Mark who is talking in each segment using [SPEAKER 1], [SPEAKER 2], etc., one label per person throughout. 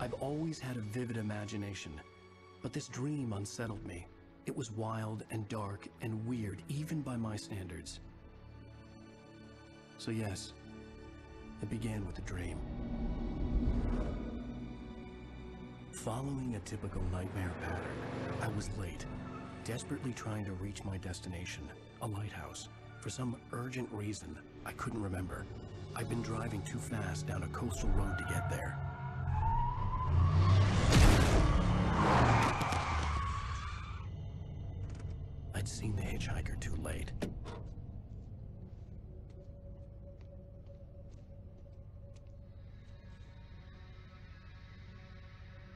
[SPEAKER 1] I've always had a vivid imagination, but this dream unsettled me. It was wild and dark and weird, even by my standards. So yes, it began with a dream. Following a typical nightmare pattern, I was late, desperately trying to reach my destination, a lighthouse. For some urgent reason, I couldn't remember. I'd been driving too fast down a coastal road to get there. I'd seen the hitchhiker too late.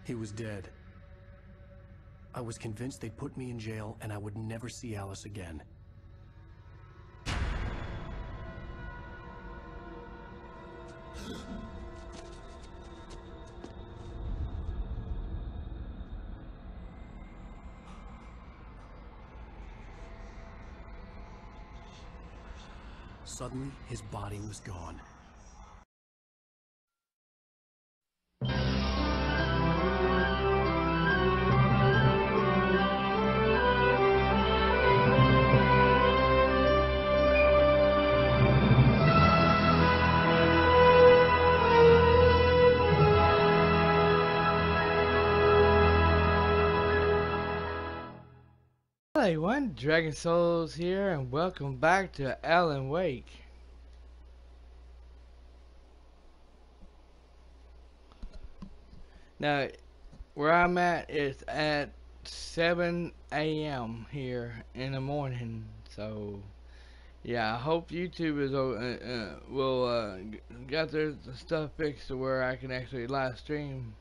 [SPEAKER 1] He was dead. I was convinced they'd put me in jail and I would never see Alice again. Suddenly, his body was gone.
[SPEAKER 2] Hello everyone, Dragon Souls here, and welcome back to Alan Wake. Now, where I'm at is at 7 a.m. here in the morning, so yeah, I hope YouTube is will got their stuff fixed to where I can actually live stream.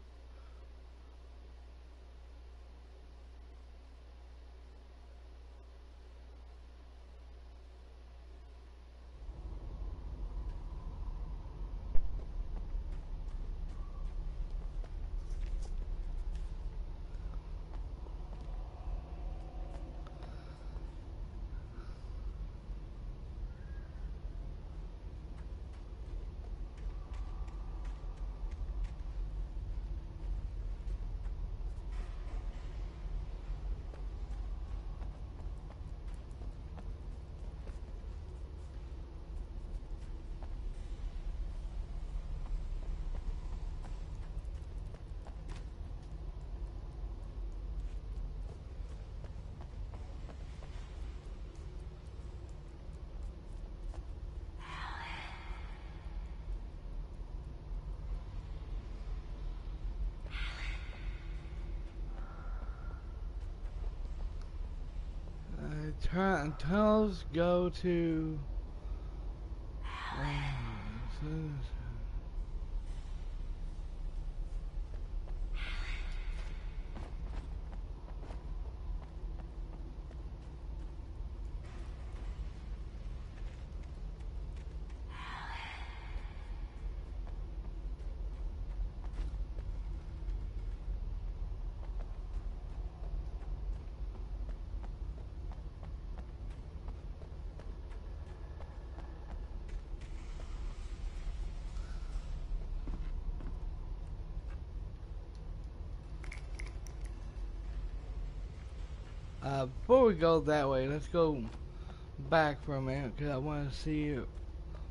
[SPEAKER 2] Tunnels go to before we go that way, let's go back for a minute because I want to see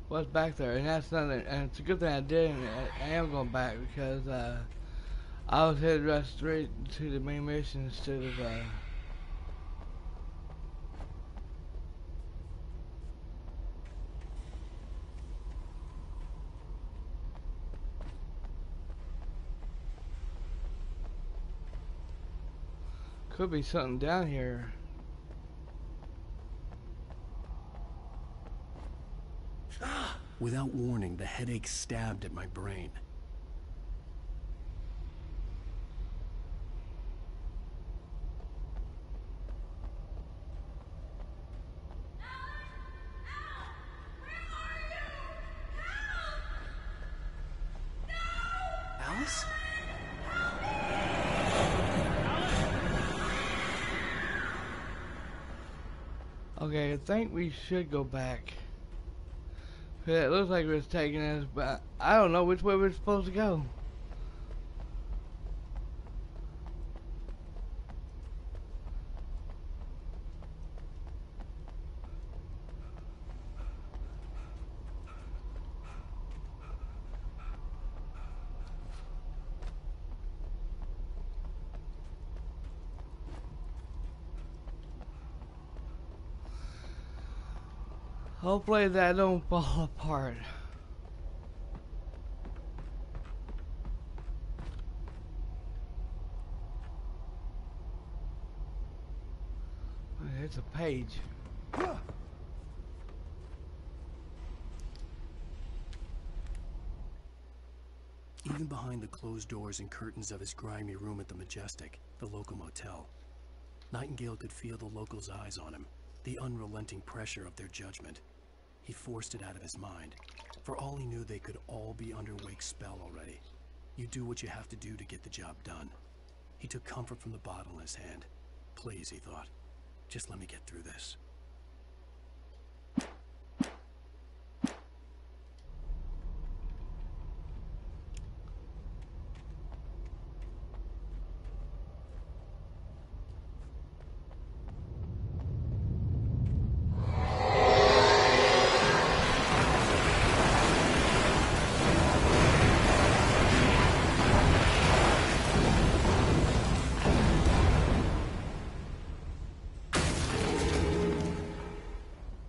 [SPEAKER 2] what's back there, and that's nothing. And it's a good thing I did. And I am going back because I was headed right straight to the main mission instead of could be something down here.
[SPEAKER 1] Without warning, the headache stabbed at my brain. Alice?
[SPEAKER 2] Okay, I think we should go back. It looks like it's taking us, but I don't know which way we're supposed to go. Hopefully that don't fall apart. It's a page.
[SPEAKER 1] Even behind the closed doors and curtains of his grimy room at the Majestic, the local motel, Nightingale could feel the locals' eyes on him, the unrelenting pressure of their judgment. He forced it out of his mind. For all he knew, they could all be under Wake's spell already. You do what you have to do to get the job done. He took comfort from the bottle in his hand. Please, he thought, just let me get through this.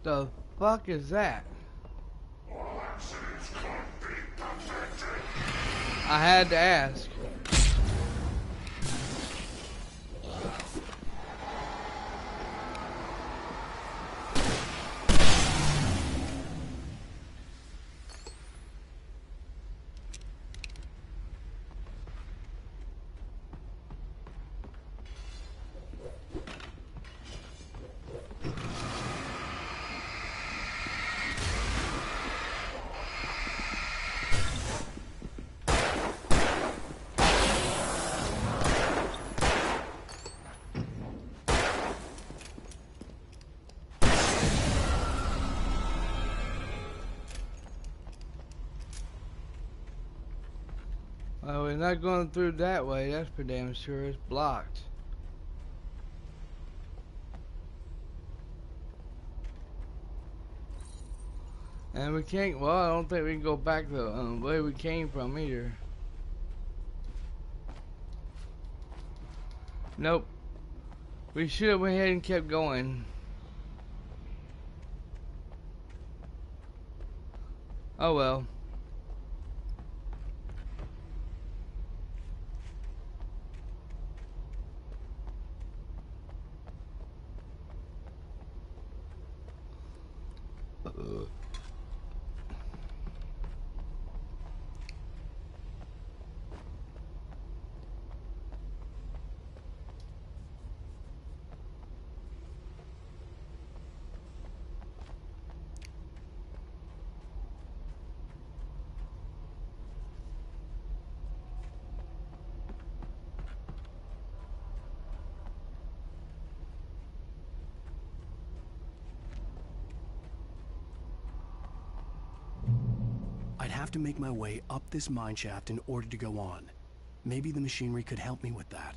[SPEAKER 2] The fuck is that? I had to ask. Well, we're not going through that way, that's for damn sure. It's blocked. And we can't, well, I don't think we can go back the way we came from either. Nope. We should have went ahead and kept going. Oh well.
[SPEAKER 1] I'd have to make my way up this mine shaft in order to go on. Maybe the machinery could help me with that.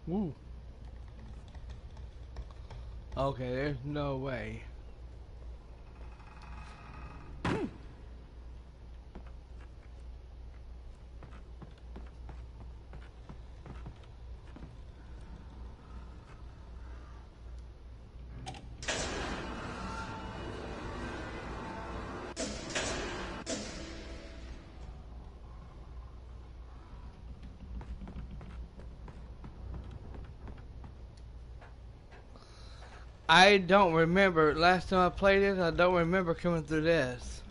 [SPEAKER 2] Woo. Okay, there's no way. I don't remember. Last time I played this, I don't remember coming through this.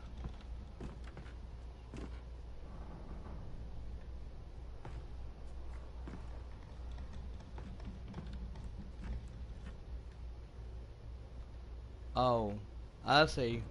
[SPEAKER 2] Oh, I see.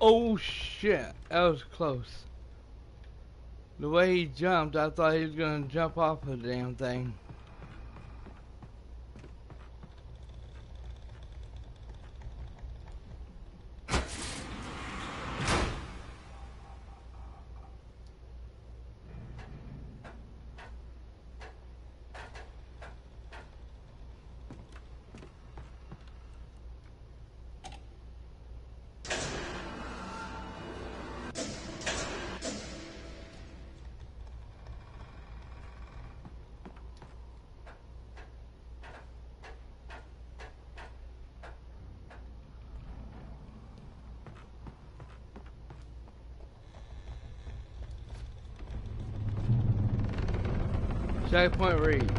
[SPEAKER 2] Oh shit, that was close. The way he jumped, I thought he was gonna jump off the damn thing. Checkpoint reached.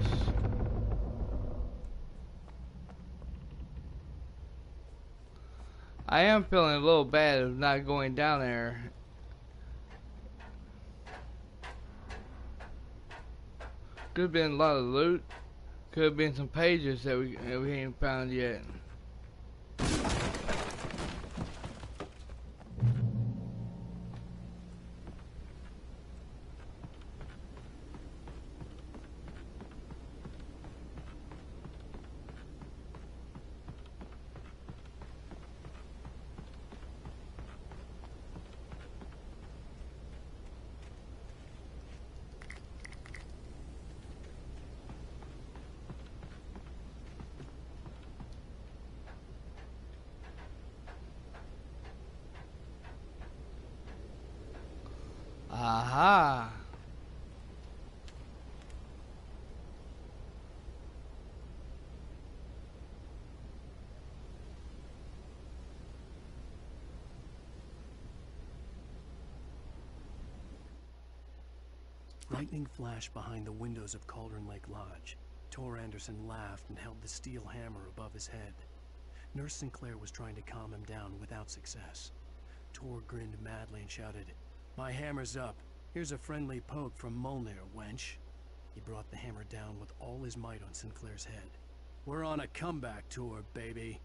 [SPEAKER 2] I am feeling a little bad of not going down there. Could have been a lot of loot. Could have been some pages that we ain't found yet. Aha!
[SPEAKER 1] Lightning flashed behind the windows of Cauldron Lake Lodge. Tor Anderson laughed and held the steel hammer above his head. Nurse Sinclair was trying to calm him down without success. Tor grinned madly and shouted, "My hammer's up. Here's a friendly poke from Molnir, wench." He brought the hammer down with all his might on Sinclair's head. "We're on a comeback tour, baby."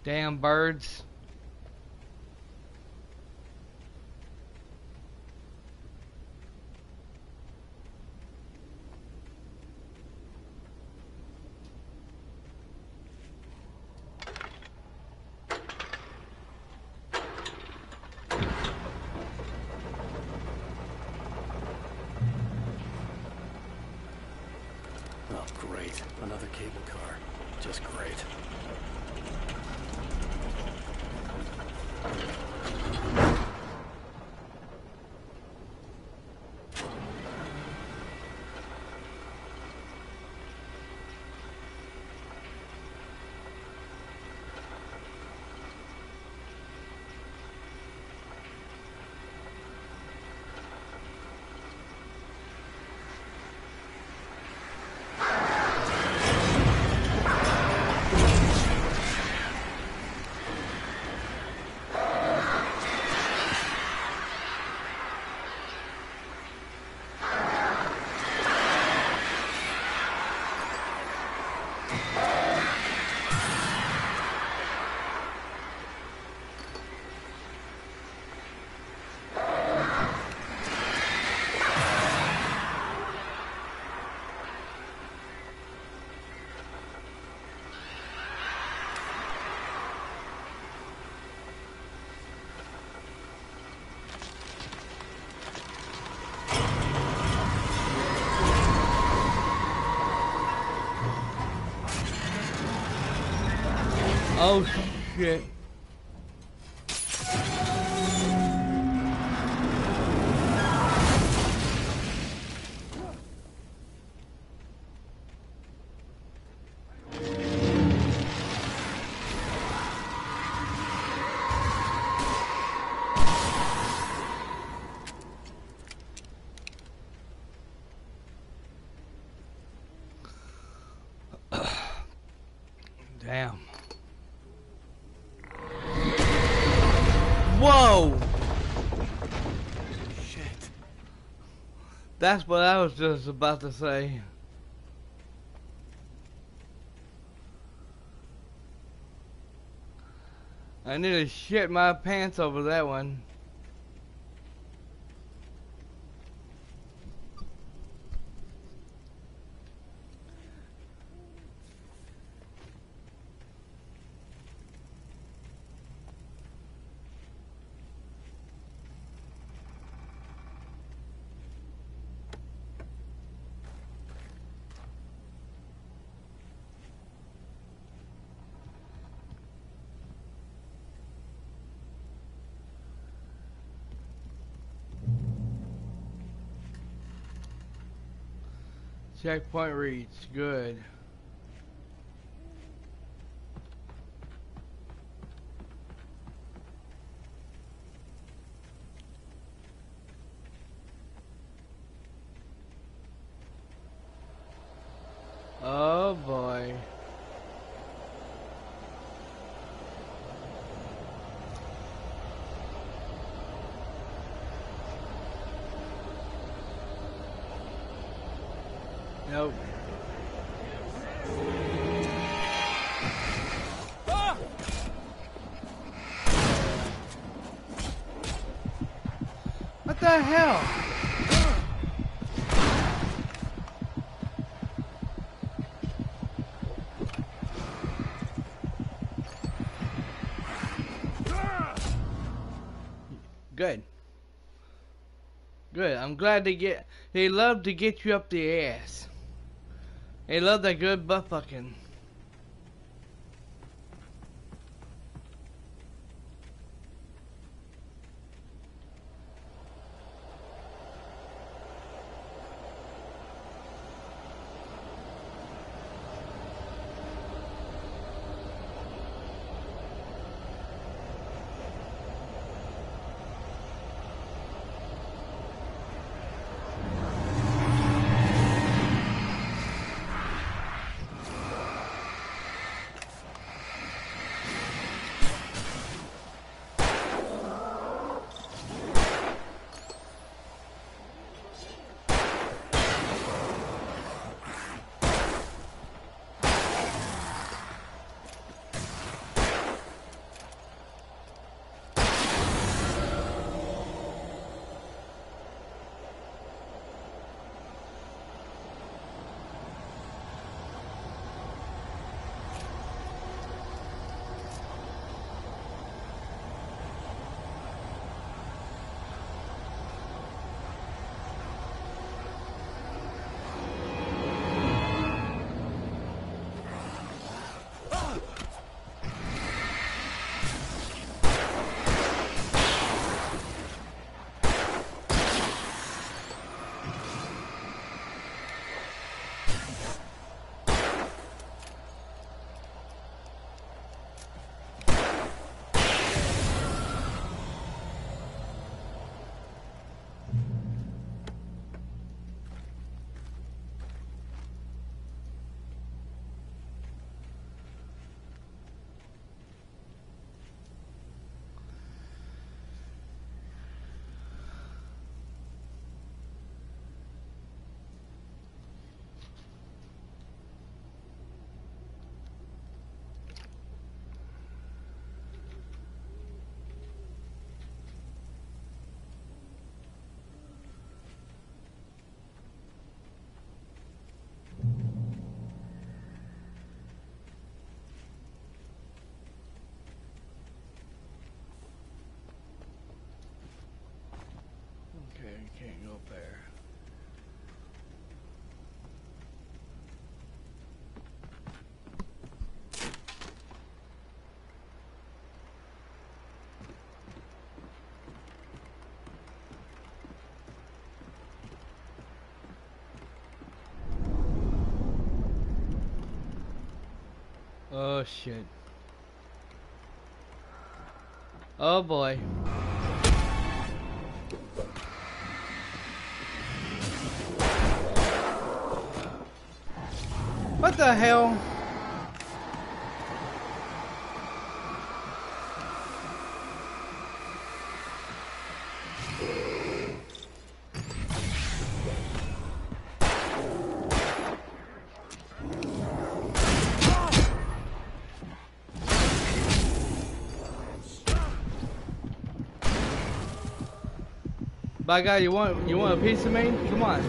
[SPEAKER 2] Damn birds.
[SPEAKER 1] Oh, great. Another cable car. Just great.
[SPEAKER 2] Oh shit. Damn. Whoa!
[SPEAKER 1] Shit.
[SPEAKER 2] That's what I was just about to say. I nearly shit my pants over that one. Checkpoint reached. Good. Oh boy. Nope. What the hell? Good. Good. I'm glad they love to get you up the ass. They love that good butt fucking. Okay, can't go up there. Oh shit. Oh boy. What the hell? By God, you want a piece of me? Come on.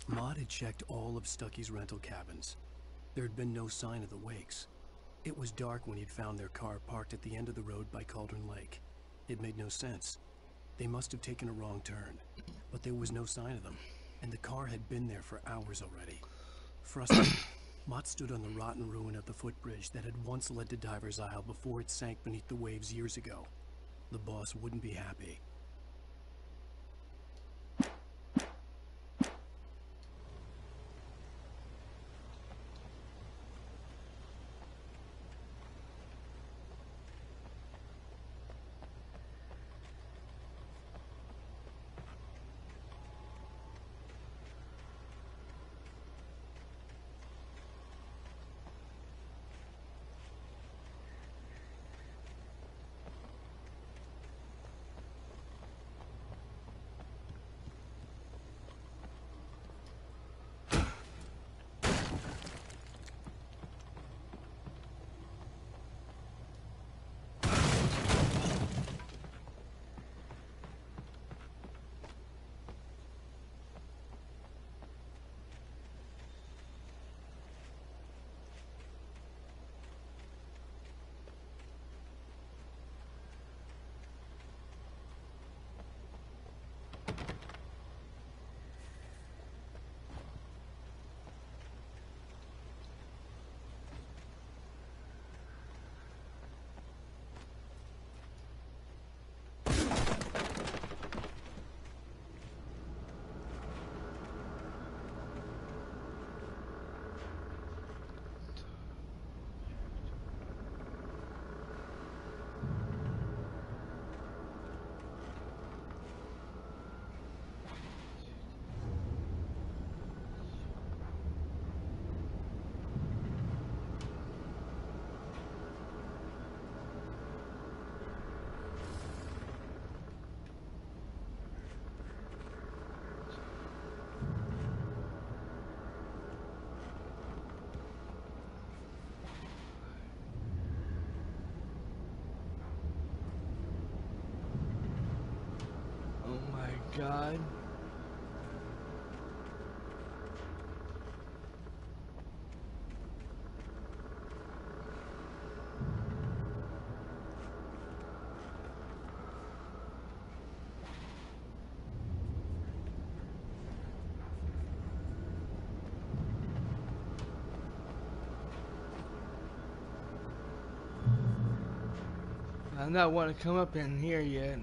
[SPEAKER 1] Maud had checked all of Stucky's rental cabins. There had been no sign of the Wakes. It was dark when he'd found their car parked at the end of the road by Cauldron Lake. It made no sense. They must have taken a wrong turn, but there was no sign of them, and the car had been there for hours already. Frustrated, Mott stood on the rotten ruin of the footbridge that had once led to Diver's Isle before it sank beneath the waves years ago. The boss wouldn't be happy.
[SPEAKER 2] God. I'm not wanting to come up in here yet.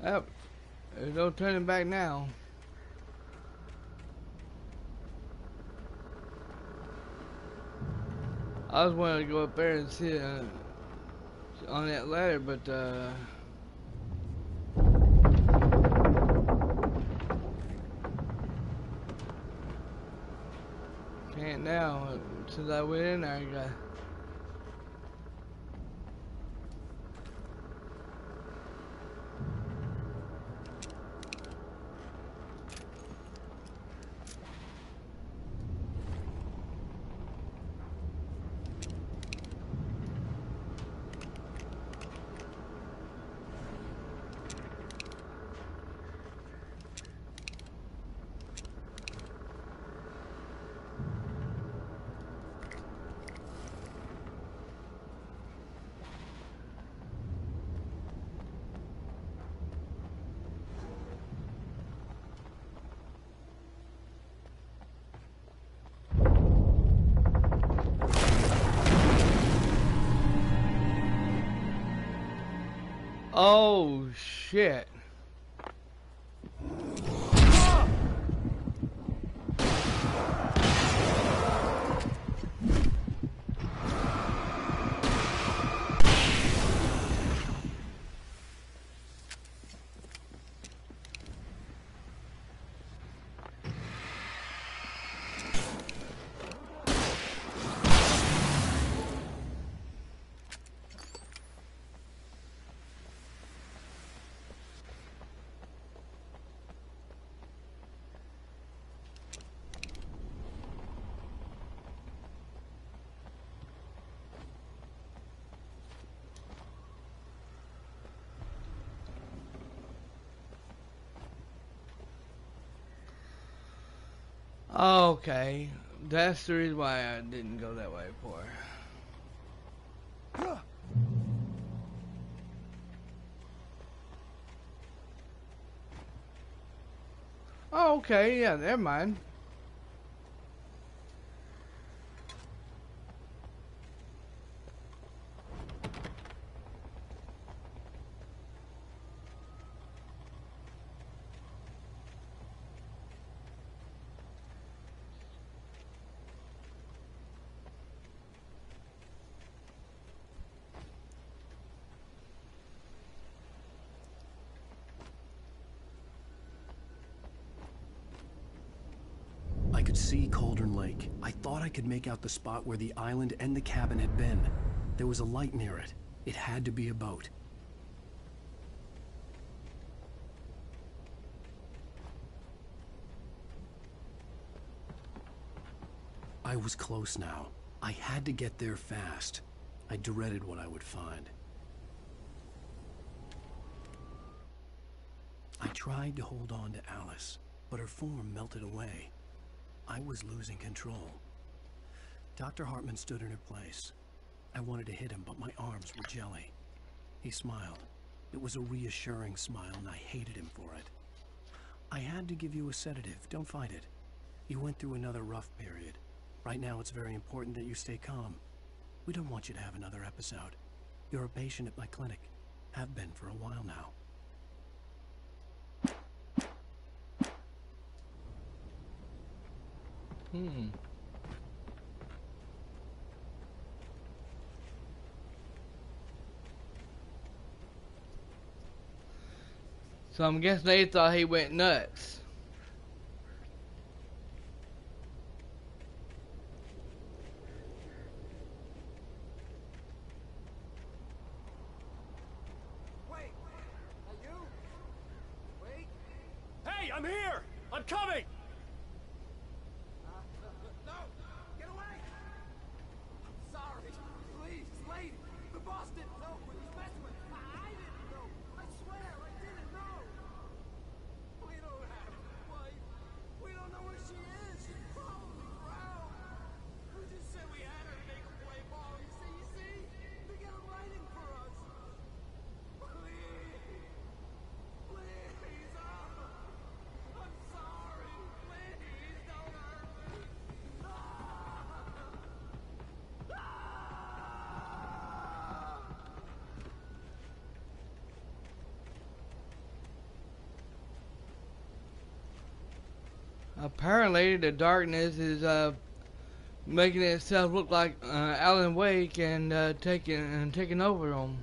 [SPEAKER 2] Yep. There's no turning back now. I was wanting to go up there and sit on that ladder, but can't now. Since I went in there, I got. Oh shit. Okay, that's the reason why I didn't go that way before. Oh, okay, yeah, never mind.
[SPEAKER 1] I could see Cauldron Lake. I thought I could make out the spot where the island and the cabin had been. There was a light near it. It had to be a boat. I was close now. I had to get there fast. I dreaded what I would find. I tried to hold on to Alice, but her form melted away. I was losing control. Dr. Hartman stood in her place. I wanted to hit him, but my arms were jelly. He smiled. It was a reassuring smile, and I hated him for it. I had to give you a sedative. Don't fight it. You went through another rough period. Right now, it's very important that you stay calm. We don't want you to have another episode. You're a patient at my clinic. Have been for a while now.
[SPEAKER 2] So I'm guessing they thought he went nuts.
[SPEAKER 3] Wait, are you? Wait.
[SPEAKER 4] Hey, I'm here! I'm coming!
[SPEAKER 3] No! Get away! I'm sorry. Please, lady. The boss didn't know what he was messing with. I didn't know. I swear, I didn't know. We don't have a wife. We don't know where she is. She's probably drowned. We just said we had her to make a play ball. You see? To get her writing for us. Please. Please. I'm sorry.
[SPEAKER 2] apparently the darkness is making itself look like Alan Wake and taking over them.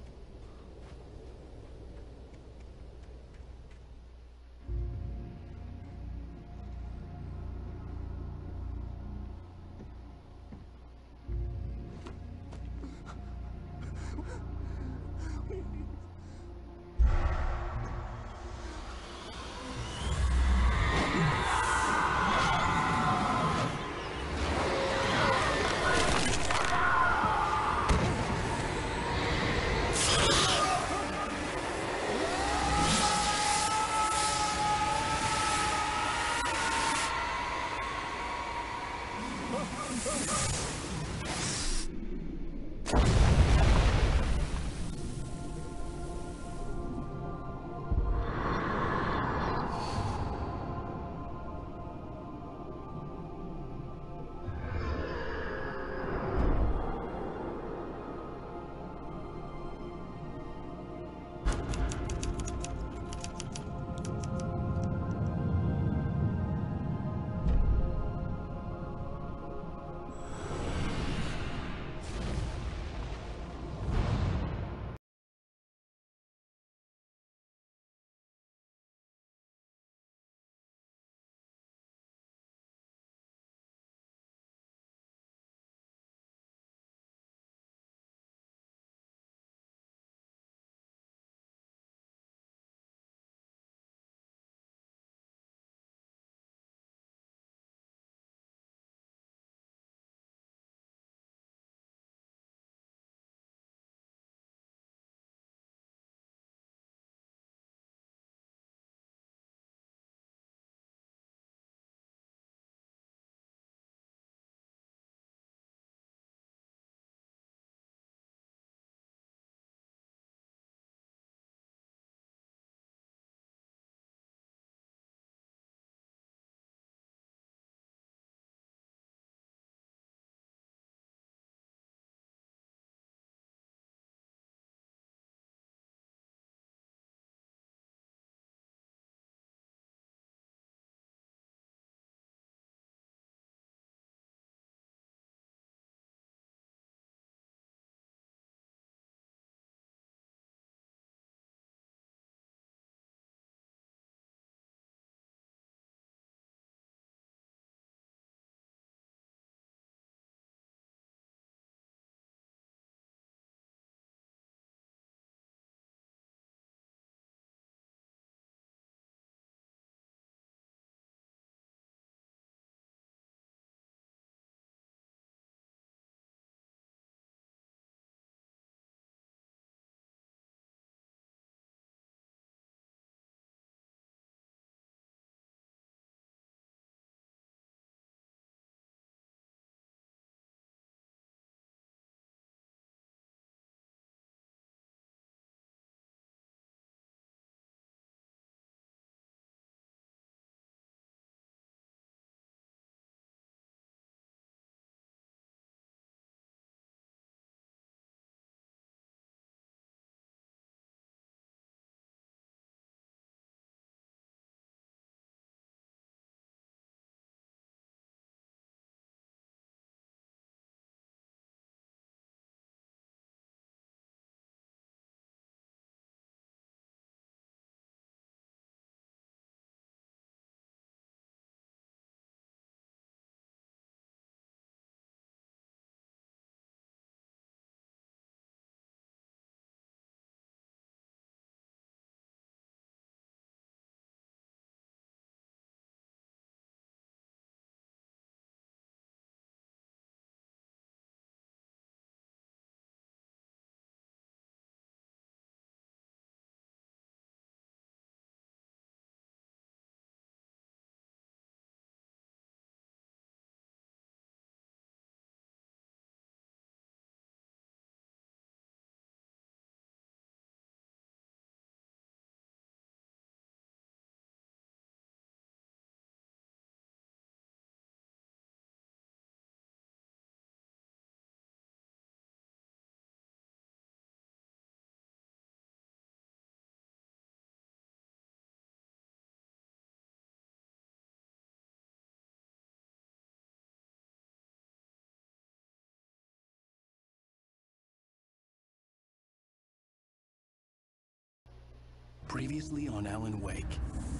[SPEAKER 1] Previously on Alan Wake,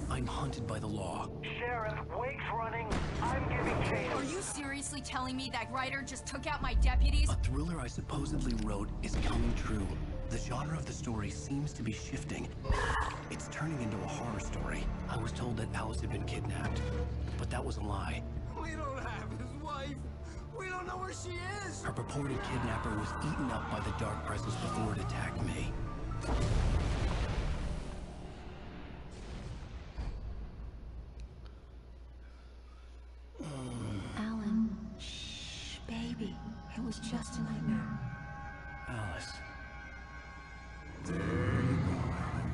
[SPEAKER 1] I'm hunted by the law.
[SPEAKER 5] Sheriff, Wake's running. I'm giving chase.
[SPEAKER 6] Are you seriously telling me that writer just took out my deputies?
[SPEAKER 1] A thriller I supposedly wrote is coming true. The genre of the story seems to be shifting. It's turning into a horror story. I was told that Alice had been kidnapped, but that was a lie.
[SPEAKER 3] We don't have his wife. We don't know where she is.
[SPEAKER 1] Her purported kidnapper was eaten up by the dark presence before it attacked me.
[SPEAKER 6] Alan, shh, baby. It was just a nightmare.
[SPEAKER 1] Alice.
[SPEAKER 7] There you go, Alan.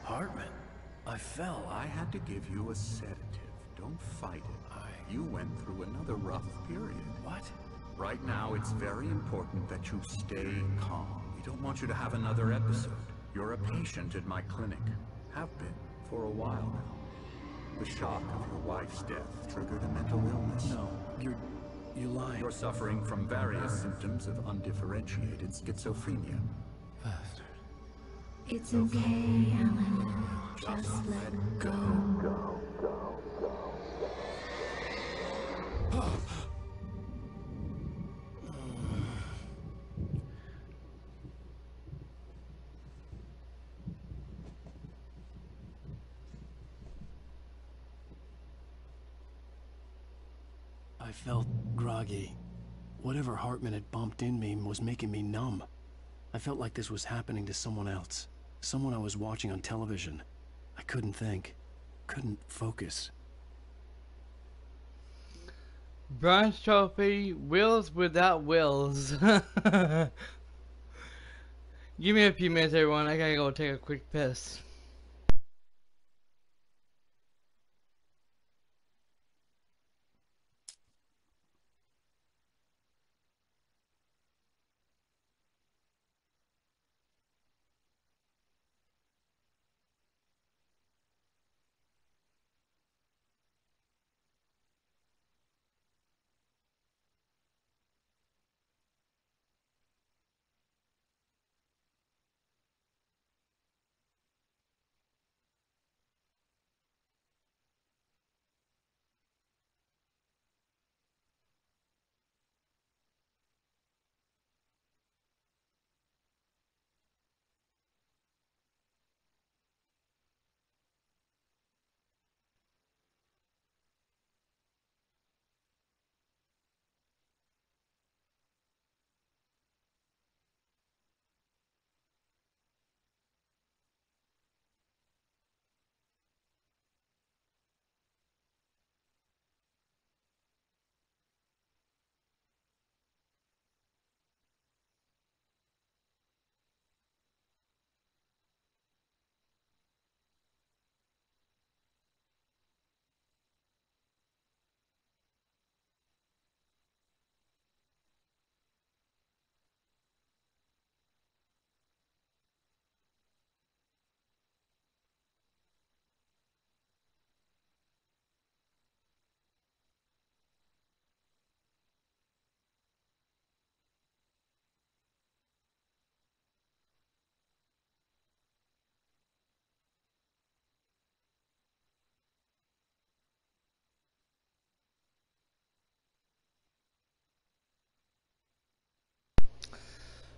[SPEAKER 1] Hartman. I fell.
[SPEAKER 7] I had to give you a sedative. Don't fight it. You went through another rough period.
[SPEAKER 1] What?
[SPEAKER 7] Right now, it's very important that you stay calm. We don't want you to have another episode. You're a patient at my clinic. Have been for a while now. The shock of your wife's death triggered a mental illness.
[SPEAKER 1] No, you lied.
[SPEAKER 7] You're suffering from various symptoms of undifferentiated schizophrenia.
[SPEAKER 1] Bastard.
[SPEAKER 6] It's okay, Alan. Just let go.
[SPEAKER 1] I felt groggy. Whatever Hartman had bumped in me was making me numb. I felt like this was happening to someone else. Someone I was watching on television. I couldn't think. Couldn't focus.
[SPEAKER 2] Bronze trophy, wheels without wheels. Give me a few minutes, everyone. I gotta go take a quick piss.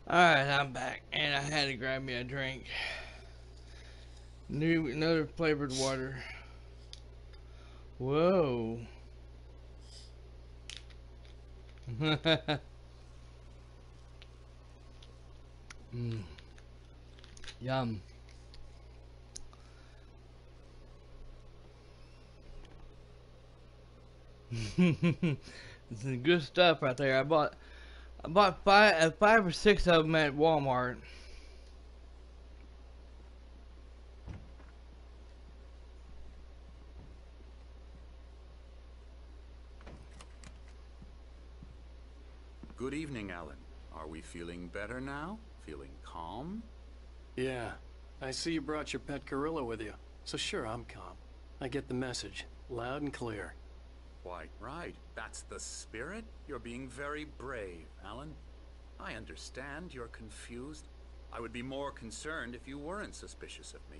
[SPEAKER 2] Alright, I'm back, and I had to grab me a drink. Another flavored water. Whoa. Yum. This is good stuff right there. I bought five or six of them at Walmart.
[SPEAKER 7] Good evening, Alan. Are we feeling better now? Feeling calm?
[SPEAKER 4] Yeah. I see you brought your pet gorilla with you. So sure, I'm calm. I get the message. Loud and clear.
[SPEAKER 7] Quite right. That's the spirit. You're being very brave, Alan. I understand you're confused. I would be more concerned if you weren't suspicious of me.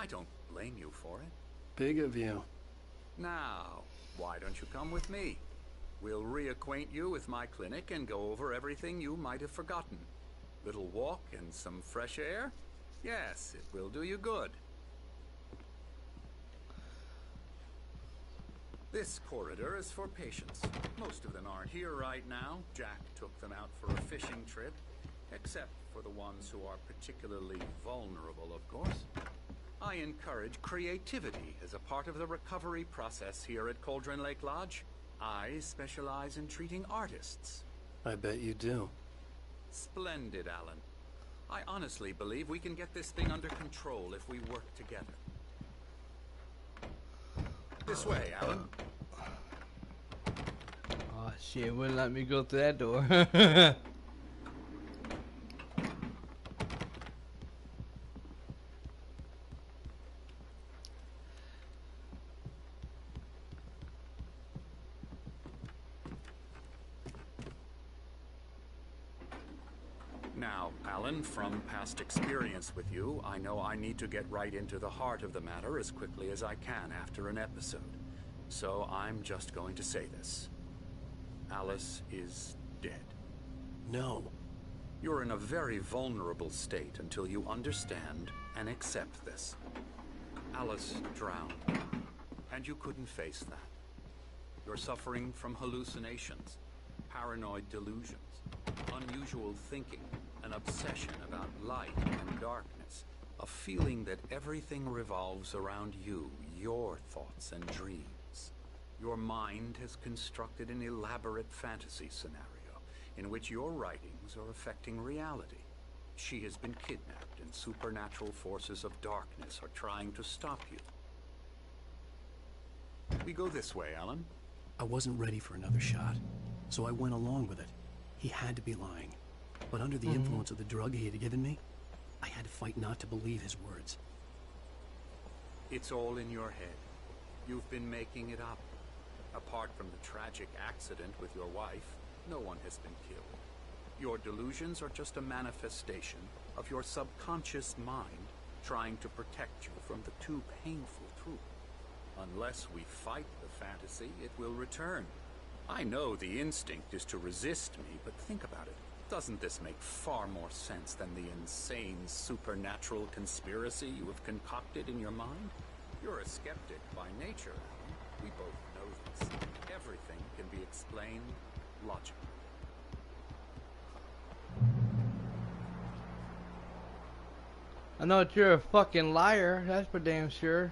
[SPEAKER 7] I don't blame you for it.
[SPEAKER 4] Big of you.
[SPEAKER 7] Now, why don't you come with me? We'll reacquaint you with my clinic and go over everything you might have forgotten. Little walk and some fresh air? Yes, it will do you good. This corridor is for patients. Most of them aren't here right now. Jack took them out for a fishing trip, except for the ones who are particularly vulnerable, of course. I encourage creativity as a part of the recovery process here at Cauldron Lake Lodge. I specialize in treating artists.
[SPEAKER 4] I bet you do.
[SPEAKER 7] Splendid, Alan. I honestly believe we can get this thing under control if we work together. This way, Alan.
[SPEAKER 2] Oh shit, wouldn't let me go through that door.
[SPEAKER 7] Now, Alan, from past experience with you, I know I need to get right into the heart of the matter as quickly as I can after an episode. So I'm just going to say this. Alice is dead.
[SPEAKER 1] No.
[SPEAKER 7] You're in a very vulnerable state until you understand and accept this. Alice drowned, and you couldn't face that. You're suffering from hallucinations, paranoid delusions, unusual thinking, an obsession about light and darkness, a feeling that everything revolves around you, your thoughts and dreams. Your mind has constructed an elaborate fantasy scenario in which your writings are affecting reality. She has been kidnapped and supernatural forces of darkness are trying to stop you. We go this way, Alan.
[SPEAKER 1] I wasn't ready for another shot, so I went along with it. He had to be lying. But under the influence of the drug he had given me, I had to fight not to believe his words.
[SPEAKER 7] It's all in your head. You've been making it up. Apart from the tragic accident with your wife, no one has been killed. Your delusions are just a manifestation of your subconscious mind trying to protect you from the too painful truth. Unless we fight the fantasy, it will return. I know the instinct is to resist me, but think about it. Doesn't this make far more sense than the insane supernatural conspiracy you have concocted in your mind? You're a skeptic by nature, Alan. We both know this. Everything can be explained logically.
[SPEAKER 2] I know that you're a fucking liar, that's for damn sure.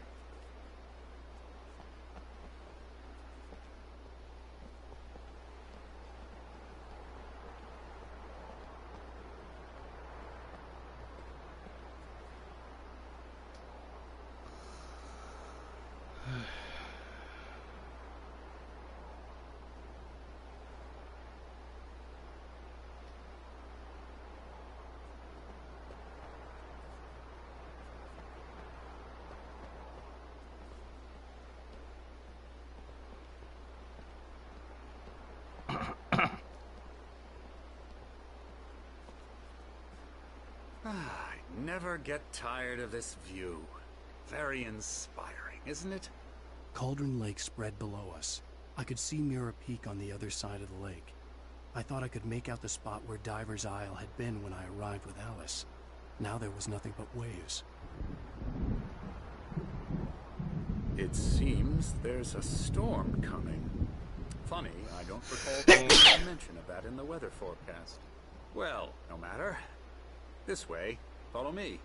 [SPEAKER 7] I never get tired of this view. Very inspiring, isn't it?
[SPEAKER 1] Cauldron Lake spread below us. I could see Mirror Peak on the other side of the lake. I thought I could make out the spot where Diver's Isle had been when I arrived with Alice. Now there was nothing but waves.
[SPEAKER 7] It seems there's a storm coming. Funny, I don't recall seeing any mention of that in the weather forecast. Well, no matter. This way. Follow me.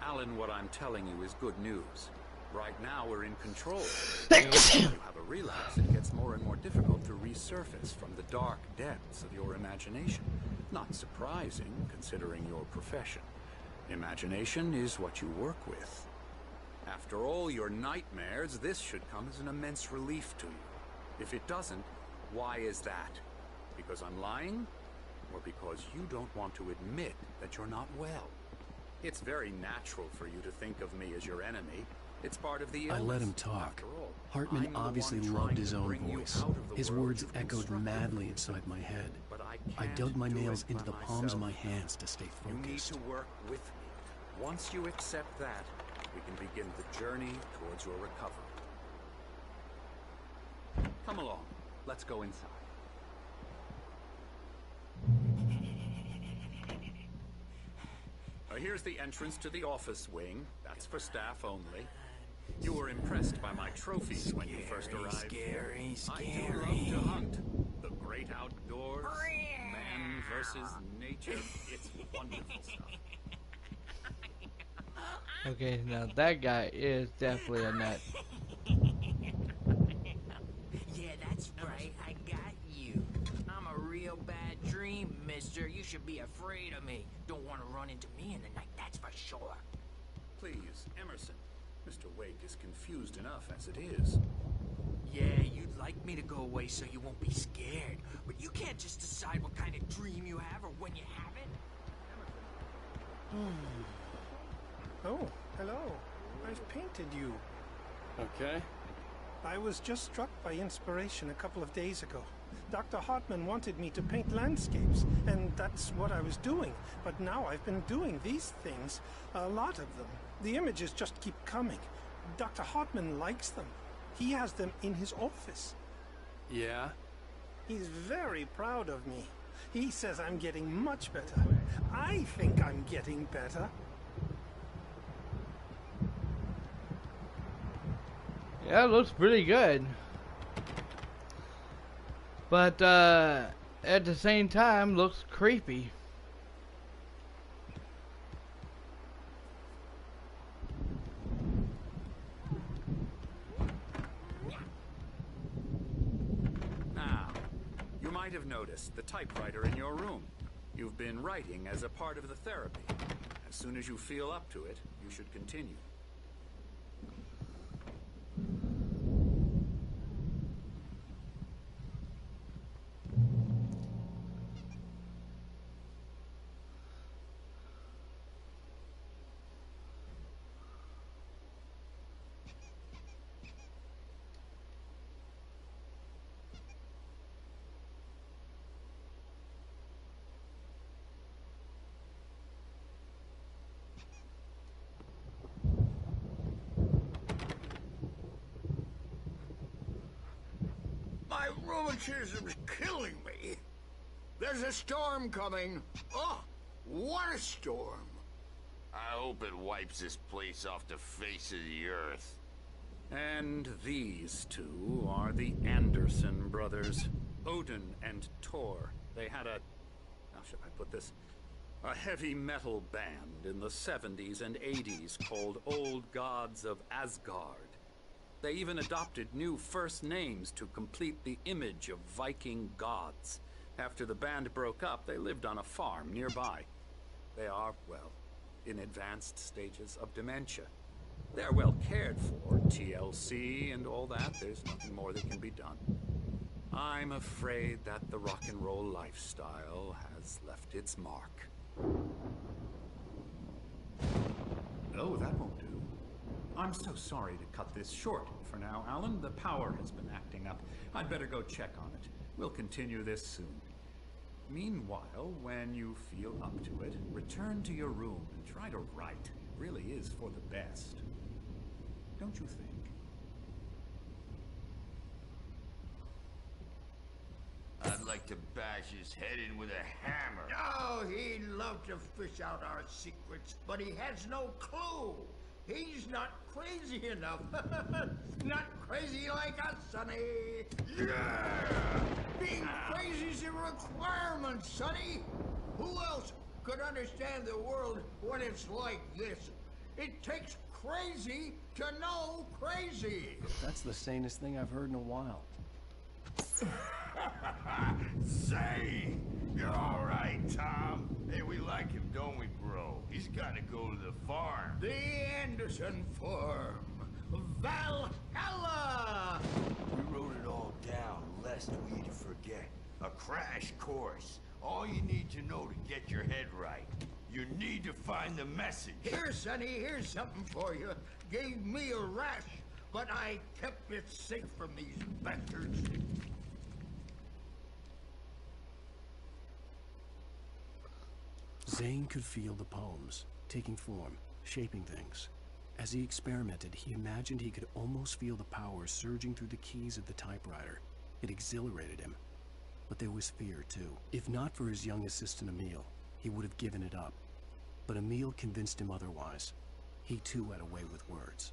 [SPEAKER 7] Alan, what I'm telling you is good news. Right now we're in control. When you have a relapse, it gets more and more difficult to resurface from the dark depths of your imagination. Not surprising, considering your profession. Imagination is what you work with. After all your nightmares, this should come as an immense relief to you. If it doesn't, why is that? Because I'm lying? Or because you don't want to admit that you're not well? It's very natural for you to think of me as your enemy. It's part of the illness.
[SPEAKER 1] I let him talk.
[SPEAKER 7] After all,
[SPEAKER 1] Hartman
[SPEAKER 7] I'm the
[SPEAKER 1] obviously
[SPEAKER 7] one
[SPEAKER 1] loved
[SPEAKER 7] trying
[SPEAKER 1] his
[SPEAKER 7] to
[SPEAKER 1] own
[SPEAKER 7] bring you
[SPEAKER 1] voice.
[SPEAKER 7] out of the
[SPEAKER 1] His
[SPEAKER 7] world
[SPEAKER 1] words
[SPEAKER 7] you've
[SPEAKER 1] echoed
[SPEAKER 7] constructed.
[SPEAKER 1] madly inside my head.
[SPEAKER 7] But
[SPEAKER 1] I
[SPEAKER 7] can't
[SPEAKER 1] dug my
[SPEAKER 7] do
[SPEAKER 1] nails
[SPEAKER 7] it
[SPEAKER 1] into
[SPEAKER 7] by
[SPEAKER 1] the palms of my
[SPEAKER 7] myself.
[SPEAKER 1] hands to stay
[SPEAKER 7] You need
[SPEAKER 1] focused.
[SPEAKER 7] to work with me. Once you accept that, we can begin the journey towards your recovery. Come along. Let's go inside. Here's the entrance to the office wing. That's for staff only. You were impressed by my trophies when you first arrived.
[SPEAKER 4] Scary.
[SPEAKER 7] I do love to hunt. The great outdoors, man versus nature. It's wonderful stuff.
[SPEAKER 2] Okay, now that guy is definitely a nut.
[SPEAKER 8] Yeah, that's right. I got you. I'm a real bad dream, mister. You should be afraid of me. Don't want to run into me in the night, that's for sure.
[SPEAKER 7] Please, Emerson. Mr. Wake is confused enough as it is.
[SPEAKER 8] Yeah, you'd like me to go away so you won't be scared. But you can't just decide what kind of dream you have or when you have it.
[SPEAKER 9] Oh, hello. I've painted you.
[SPEAKER 4] Okay.
[SPEAKER 9] I was just struck by inspiration a couple of days ago. Dr. Hartman wanted me to paint landscapes, and that's what I was doing. But now I've been doing these things, a lot of them. The images just keep coming. Dr. Hartman likes them. He has them in his office.
[SPEAKER 4] Yeah?
[SPEAKER 9] He's very proud of me. He says I'm getting much better. I think I'm getting better.
[SPEAKER 2] Yeah, it looks pretty good. But at the same time, looks creepy.
[SPEAKER 7] Now, you might have noticed the typewriter in your room. You've been writing as a part of the therapy. As soon as you feel up to it, you should continue.
[SPEAKER 10] My rheumatism's killing me. There's a storm coming. Oh, what a storm.
[SPEAKER 11] I hope it wipes this place off the face of the earth.
[SPEAKER 7] And these two are the Anderson brothers, Odin and Thor. They had a, how should I put this, a heavy metal band in the 70s and 80s called Old Gods of Asgard. They even adopted new first names to complete the image of Viking gods. After the band broke up, they lived on a farm nearby. They are, well, in advanced stages of dementia. They're well cared for, TLC and all that. There's nothing more that can be done. I'm afraid that the rock and roll lifestyle has left its mark. Oh, that won't do. I'm so sorry to cut this short for now, Alan. The power has been acting up. I'd better go check on it. We'll continue this soon. Meanwhile, when you feel up to it, return to your room and try to write. It really is for the best. Don't you think?
[SPEAKER 11] I'd like to bash his head in with a hammer.
[SPEAKER 10] Oh, he'd love to fish out our secrets, but he has no clue. He's not crazy enough. Not crazy like us, Sonny. Yeah! Being crazy's a requirement, Sonny. Who else could understand the world when it's like this? It takes crazy to know crazy.
[SPEAKER 1] That's the sanest thing I've heard in a while.
[SPEAKER 11] Say, you're all right, Tom. Hey, we like him, don't we, bro? He's got to go to the farm.
[SPEAKER 10] The Anderson farm. Valhalla!
[SPEAKER 11] We wrote it all down, lest we forget. A crash course. All you need to know to get your head right. You need to find the message.
[SPEAKER 10] Here, Sonny, here's something for you. Gave me a rash, but I kept it safe from these bastards.
[SPEAKER 1] Zane could feel the poems, taking form, shaping things. As he experimented, he imagined he could almost feel the power surging through the keys of the typewriter. It exhilarated him. But there was fear, too. If not for his young assistant Emil, he would have given it up. But Emil convinced him otherwise. He too had a way with words.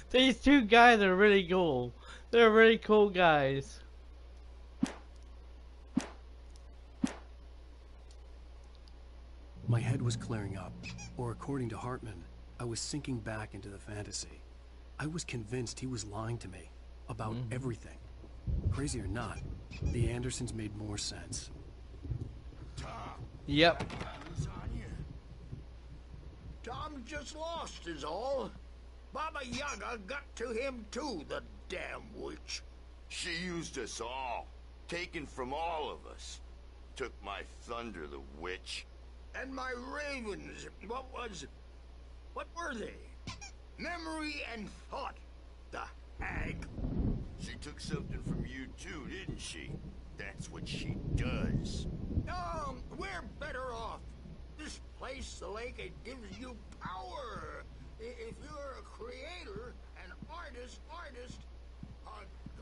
[SPEAKER 2] These two guys are really cool. They're really cool guys.
[SPEAKER 1] My head was clearing up, or according to Hartman, I was sinking back into the fantasy. I was convinced he was lying to me about everything. Crazy or not, the Andersons made more sense.
[SPEAKER 10] Tom.
[SPEAKER 2] Yep.
[SPEAKER 10] Tom just lost is all. Baba Yaga got to him too, the damn witch.
[SPEAKER 11] She used us all. Taken from all of us. Took my thunder, the witch.
[SPEAKER 10] And my ravens, what were they? Memory and thought, the hag.
[SPEAKER 11] She took something from you too, didn't she? That's what she does.
[SPEAKER 10] We're better off. This place, the lake, it gives you power. If you're a creator, an artist,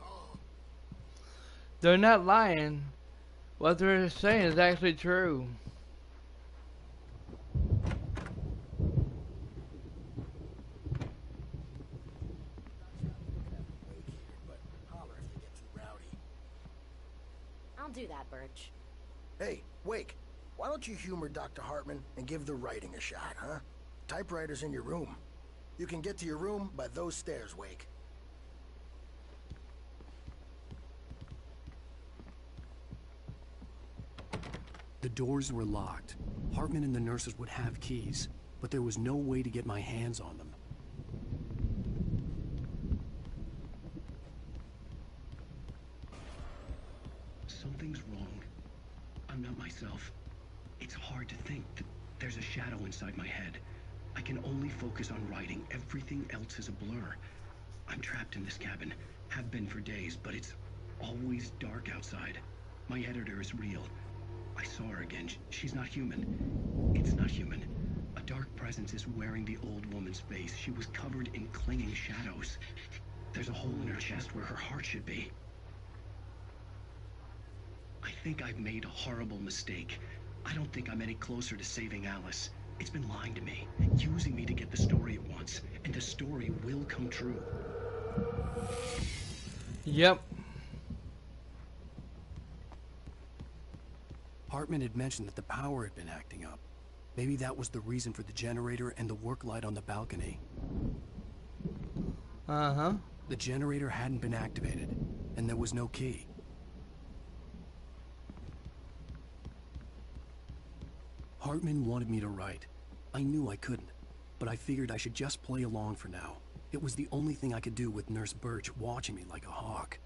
[SPEAKER 10] oh.
[SPEAKER 2] They're not lying. What they're saying is actually true.
[SPEAKER 12] I'll do that, Birch.
[SPEAKER 13] Hey, Wake, why don't you humor Dr. Hartman and give the writing a shot, huh? Typewriter's in your room. You can get to your room by those stairs, Wake.
[SPEAKER 1] The doors were locked. Hartman and the nurses would have keys, but there was no way to get my hands on them. Something's wrong. I'm not myself. It's hard to think that there's a shadow inside my head. I can only focus on writing. Everything else is a blur. I'm trapped in this cabin. Have been for days, but it's always dark outside. My editor is real. I saw her again. She's not human. It's not human. A dark presence is wearing the old woman's face. She was covered in clinging shadows. There's a hole in her chest where her heart should be. I think I've made a horrible mistake. I don't think I'm any closer to saving Alice. It's been lying to me, using me to get the story it wants, and the story will come true.
[SPEAKER 2] Yep.
[SPEAKER 1] Hartman had mentioned that the power had been acting up. Maybe that was the reason for the generator and the work light on the balcony.
[SPEAKER 2] Uh-huh.
[SPEAKER 1] The generator hadn't been activated, and there was no key. Hartman wanted me to write. I knew I couldn't, but I figured I should just play along for now. It was the only thing I could do with Nurse Birch watching me like a hawk.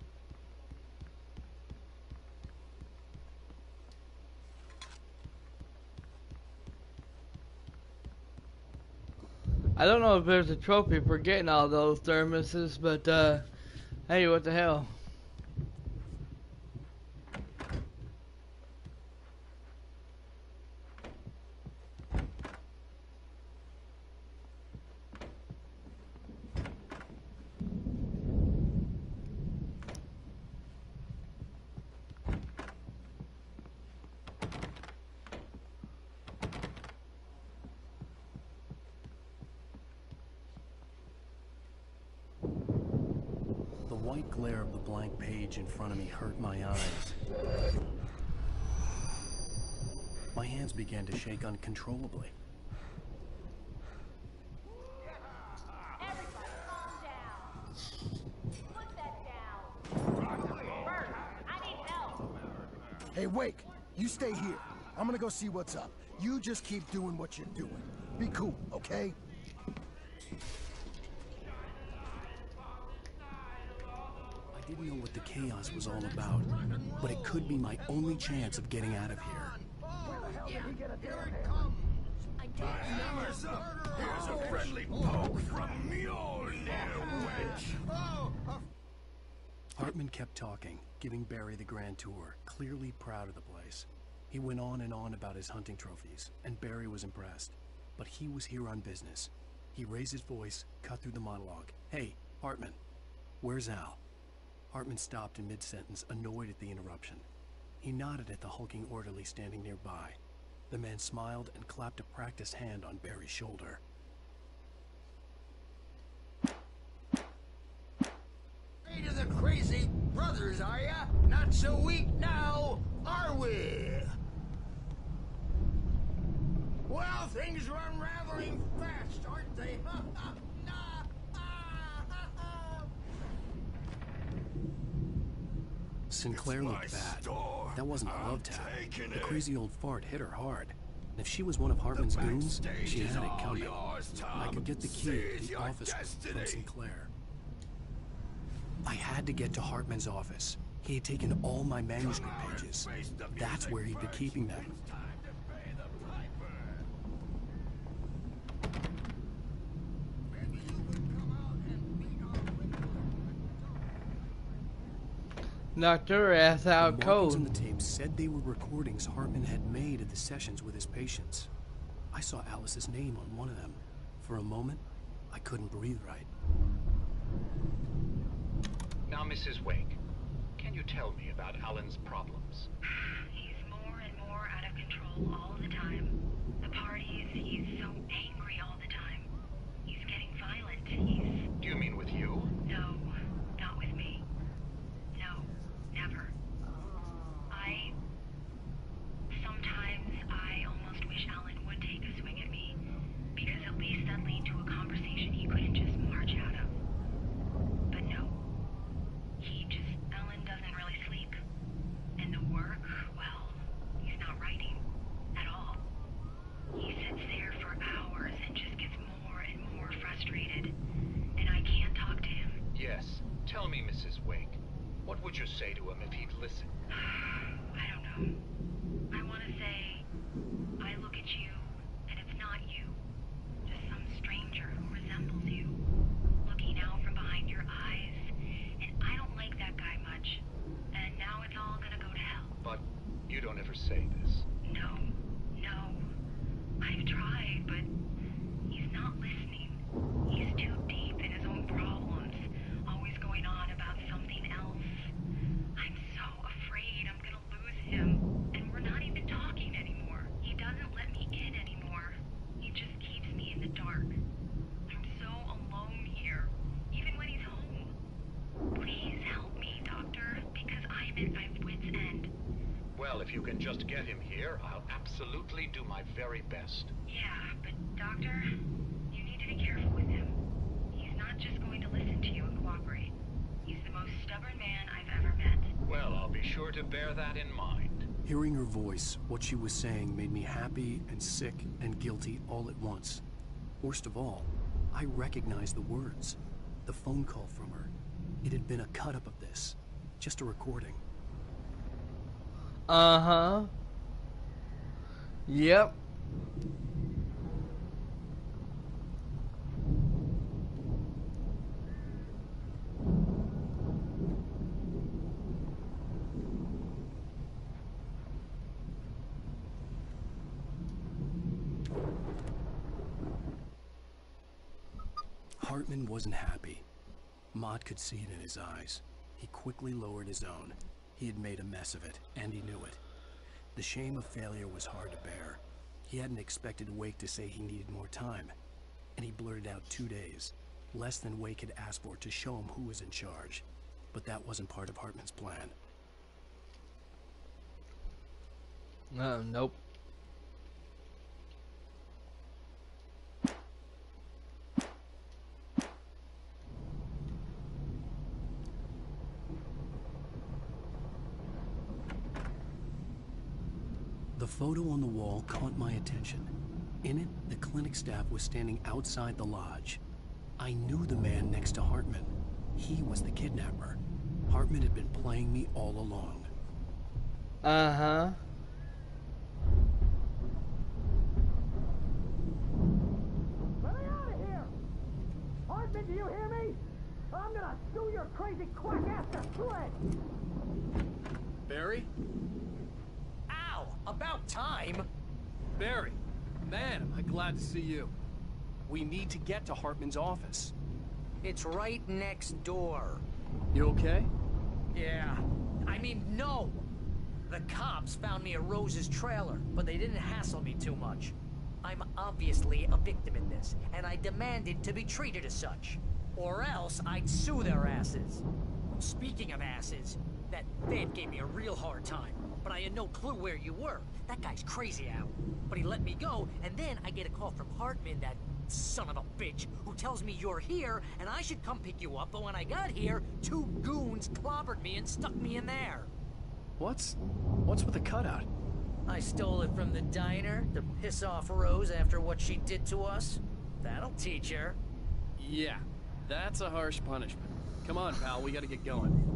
[SPEAKER 2] I don't know if there's a trophy for getting all those thermoses, but hey, what the hell?
[SPEAKER 1] The white glare of the blank page in front of me hurt my eyes. My hands began to shake uncontrollably.
[SPEAKER 12] Everybody, calm down. Put that down. Bert, I need help.
[SPEAKER 13] Hey, Wake, you stay here. I'm gonna go see what's up. You just keep doing what you're doing. Be cool, okay?
[SPEAKER 1] I didn't know what the chaos was all about, but it could be my only chance of getting out of here.
[SPEAKER 11] Here's a friendly poke from Mjolnir, witch.
[SPEAKER 1] Hartman kept talking, giving Barry the grand tour, clearly proud of the place. He went on and on about his hunting trophies, and Barry was impressed. But he was here on business. He raised his voice, cut through the monologue. Hey, Hartman, where's Al? Hartman stopped in mid-sentence, annoyed at the interruption. He nodded at the hulking orderly standing nearby. The man smiled and clapped a practiced hand on Barry's shoulder.
[SPEAKER 10] Hey to the crazy brothers, are ya? Not so weak now, are we? Well, things are unraveling fast, aren't they?
[SPEAKER 1] Sinclair looked bad. That wasn't a love tap. The crazy old fart hit her hard. And if she was one of Hartman's goons, she had it coming. I could get the key to the office from Sinclair. I had to get to Hartman's office. He had taken all my manuscript pages. That's where he'd been keeping them.
[SPEAKER 2] Knocked her ass out
[SPEAKER 1] The
[SPEAKER 2] cold.
[SPEAKER 1] markings on the tape said they were recordings Hartman had made of the sessions with his patients. I saw Alice's name on one of them. For a moment, I couldn't breathe right.
[SPEAKER 14] Now, Mrs. Wake, can you tell me about Alan's problems?
[SPEAKER 15] He's more and more out of control all the time. The parties, he's so angry all the time. He's getting violent.
[SPEAKER 14] Do you mean with you?
[SPEAKER 15] No, not with me. No, never. Sometimes I almost wish Alan would take a swing at me, because at least that'd lead to a conversation he couldn't just march out of. But no. Alan doesn't really sleep. And the work, well, he's not writing at all. He sits there for hours and just gets more and more frustrated. And I can't talk to him.
[SPEAKER 14] Yes. Tell me, Mrs. Wake, what would you say to him if he'd listen?
[SPEAKER 15] I don't know. I want to say, I look at you, and it's not you. Just some stranger who resembles you. Looking out from behind your eyes. And I don't like that guy much. And now it's all gonna go to hell.
[SPEAKER 14] But you don't ever say this.
[SPEAKER 15] No. I've tried, but he's not listening. He's too deep in his own problems. Always going on about something else. I'm so afraid I'm gonna lose him. And we're not even talking anymore. He doesn't let me in anymore. He just keeps me in the dark. I'm so alone here, even when he's home. Please help me, Doctor, because I'm at my wit's end.
[SPEAKER 14] Well, if you can just get him here, I'll absolutely do my very best.
[SPEAKER 15] Yeah, but Doctor, you need to be careful with him. He's not just going to listen to you and cooperate. He's the most stubborn man I've ever met.
[SPEAKER 14] Well, I'll be sure to bear that in mind.
[SPEAKER 1] Hearing her voice, what she was saying made me happy and sick and guilty all at once. Worst of all, I recognized the words. The phone call from her. It had been a cut-up of this. Just a recording.
[SPEAKER 2] Uh-huh. Yep.
[SPEAKER 1] Hartman wasn't happy. Maude could see it in his eyes. He quickly lowered his own. He had made a mess of it, and he knew it. The shame of failure was hard to bear. He hadn't expected Wake to say he needed more time, and he blurted out 2 days, less than Wake had asked for, to show him who was in charge. But that wasn't part of Hartman's plan.
[SPEAKER 2] Nope.
[SPEAKER 1] The photo on the wall caught my attention. In it, the clinic staff was standing outside the lodge. I knew the man next to Hartman. He was the kidnapper. Hartman had been playing me all along.
[SPEAKER 2] Uh-huh.
[SPEAKER 3] Let me out of here! Hartman, do you hear me? I'm gonna sue your crazy quack ass to shreds!
[SPEAKER 4] Barry?
[SPEAKER 10] Ow! About
[SPEAKER 3] About time.
[SPEAKER 4] Barry, man, am I glad to see you. We need to get to Hartman's office.
[SPEAKER 3] It's right next door.
[SPEAKER 4] You okay?
[SPEAKER 3] Yeah. I mean, no. The cops found me at Rose's trailer, but they didn't hassle me too much. I'm obviously a victim in this, and I demanded to be treated as such. Or else I'd sue their asses. Speaking of asses, that Fed gave me a real hard time, but I had no clue where you were. That guy's crazy, Al. But he let me go, and then I get a call from Hartman, that son of a bitch, who tells me you're here, and I should come pick you up, but when I got here, 2 goons clobbered me and stuck me in there.
[SPEAKER 4] What's with the cutout?
[SPEAKER 3] I stole it from the diner to piss off Rose after what she did to us. That'll teach her.
[SPEAKER 4] Yeah, that's a harsh punishment. Come on, pal, we gotta get going.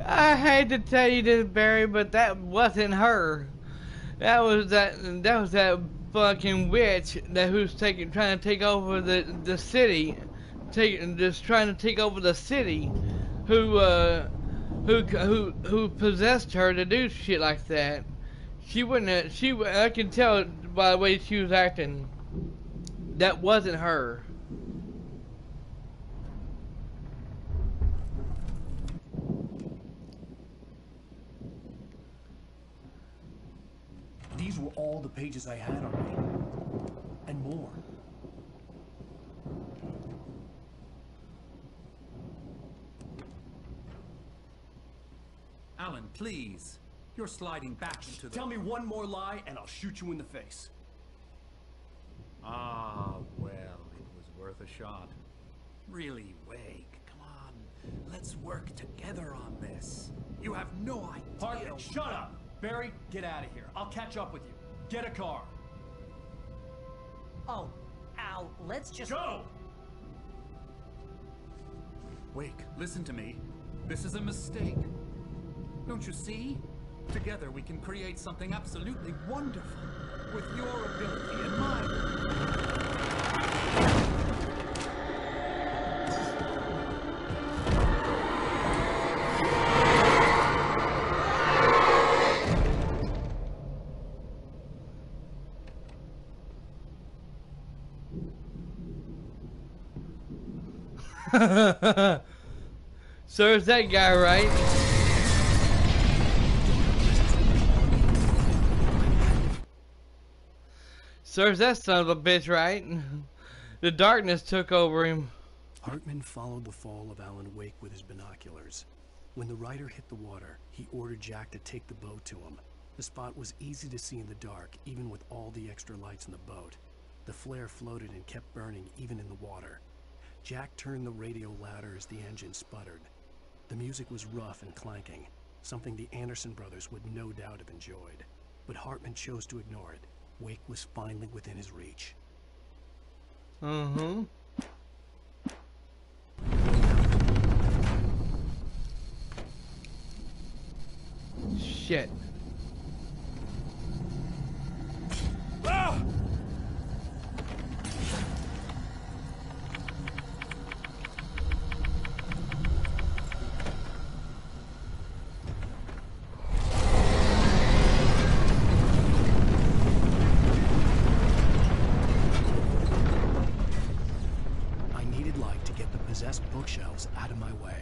[SPEAKER 2] I hate to tell you this, Barry, but that wasn't her. That was that fucking witch that who's trying to take over the city, trying to take over the city, who possessed her to do shit like that. She wouldn't. I can tell by the way she was acting. That wasn't her.
[SPEAKER 1] These were all the pages I had on me. And more.
[SPEAKER 7] Alan, please. You're sliding back into the...
[SPEAKER 1] Tell me one more lie and I'll shoot you in the face.
[SPEAKER 7] Ah, well, it was worth a shot. Really, Wake, come on. Let's work together on this. You have no idea...
[SPEAKER 1] Hartman, shut up! Barry, get out of here. I'll catch up with you. Get a car.
[SPEAKER 3] Oh, Al, let's just...
[SPEAKER 1] Go!
[SPEAKER 7] Wake, listen to me. This is a mistake. Don't you see? Together we can create something absolutely wonderful. With your ability and mine.
[SPEAKER 2] Serves that guy right. Serves that son of a bitch right. The darkness took over him.
[SPEAKER 1] Hartman followed the fall of Alan Wake with his binoculars. When the rider hit the water, he ordered Jack to take the boat to him. The spot was easy to see in the dark, even with all the extra lights in the boat. The flare floated and kept burning even in the water. Jack turned the radio louder as the engine sputtered. The music was rough and clanking, something the Anderson brothers would no doubt have enjoyed. But Hartman chose to ignore it. Wake was finally within his reach.
[SPEAKER 2] Shit.
[SPEAKER 1] Ah! Possessed bookshelves out of my way.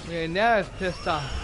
[SPEAKER 2] Okay, now it's pissed off.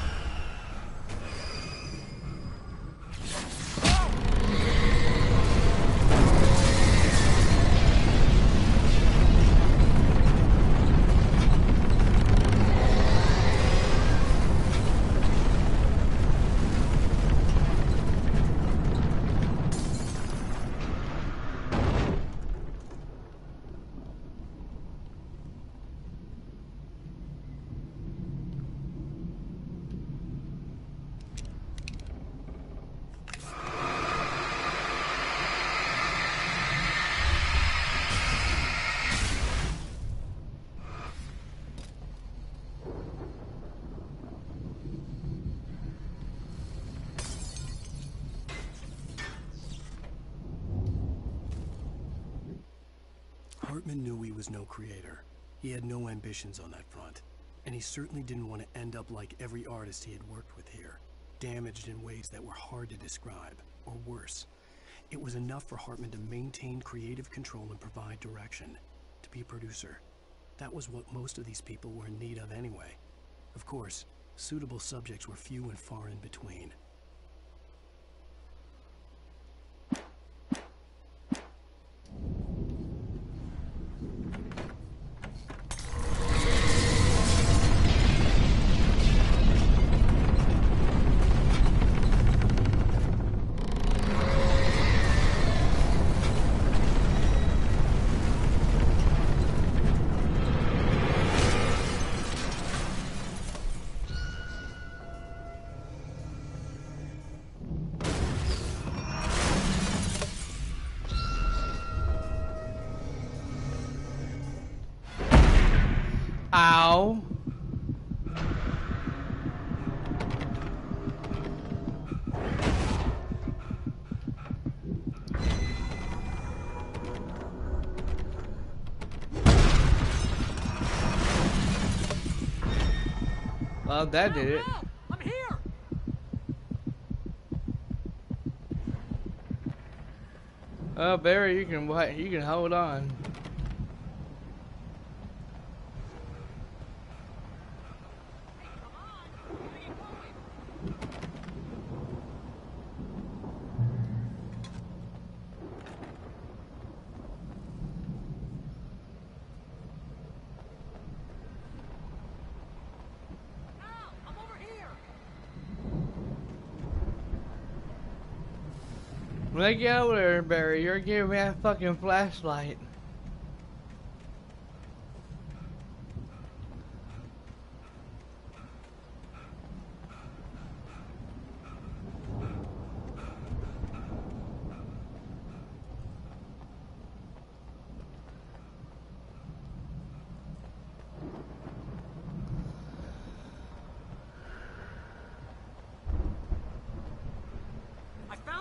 [SPEAKER 1] Hartman knew he was no creator. He had no ambitions on that front. And he certainly didn't want to end up like every artist he had worked with here, damaged in ways that were hard to describe, or worse. It was enough for Hartman to maintain creative control and provide direction, to be a producer. That was what most of these people were in need of anyway. Of course, suitable subjects were few and far in between.
[SPEAKER 2] Ow. Well, that did it.
[SPEAKER 3] I'm here.
[SPEAKER 2] Oh, Barry, you can hold on. When I get over there, Barry, you're giving me that fucking flashlight.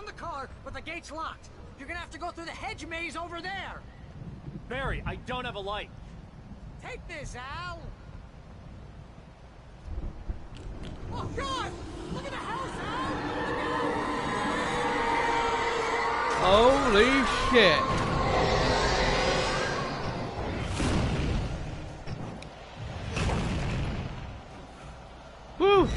[SPEAKER 3] The car, but the gate's locked. You're gonna have to go through the hedge maze over there.
[SPEAKER 16] Barry, I don't have a light.
[SPEAKER 3] Take this, Al. Oh God! Look at the house, Al.
[SPEAKER 2] Holy shit! Woo!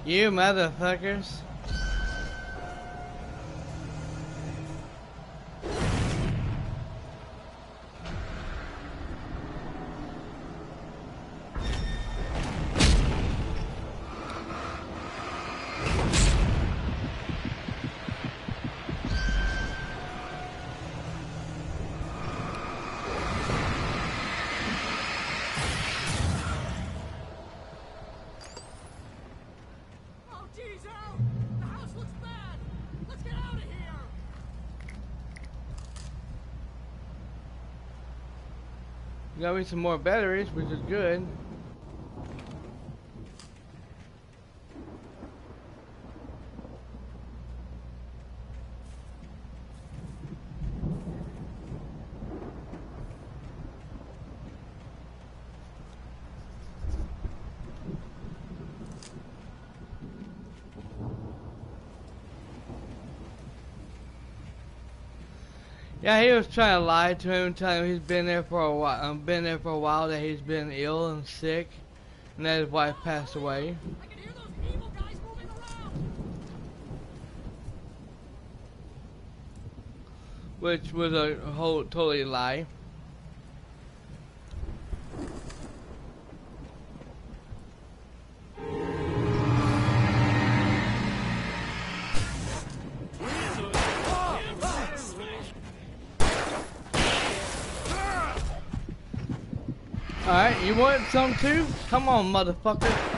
[SPEAKER 2] You motherfuckers. Got me some more batteries, which is good. Yeah, he was trying to lie to him, telling him he's been there for a while, that he's been ill and sick, and that his wife passed away.
[SPEAKER 3] I can hear those evil guys moving around.
[SPEAKER 2] Which was a whole totally lie. Alright, you want some too? Come on, motherfucker.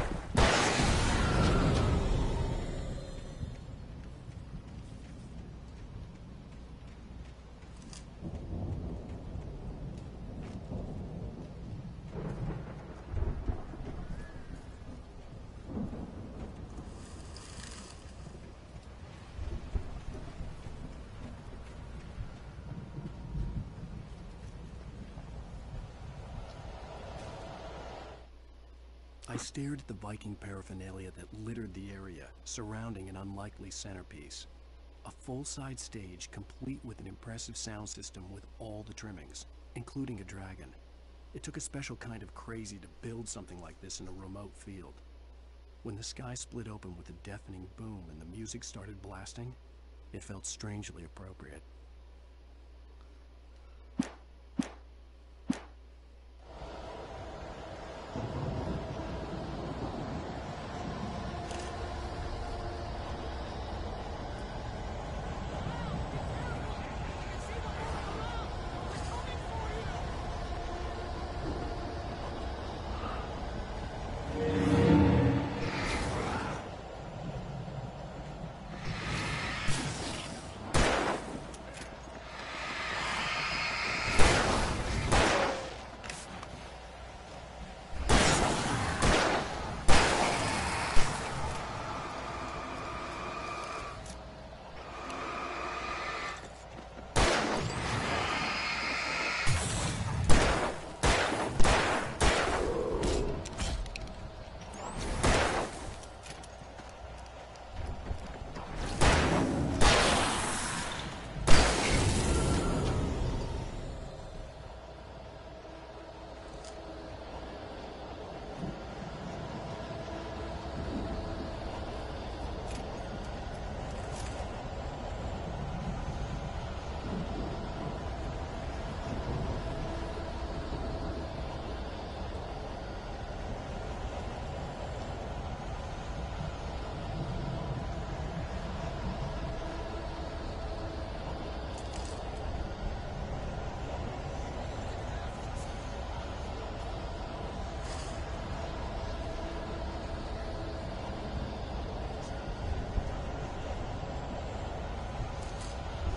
[SPEAKER 1] I stared at the Viking paraphernalia that littered the area, surrounding an unlikely centerpiece. A full-size stage complete with an impressive sound system with all the trimmings, including a dragon. It took a special kind of crazy to build something like this in a remote field. When the sky split open with a deafening boom and the music started blasting, it felt strangely appropriate.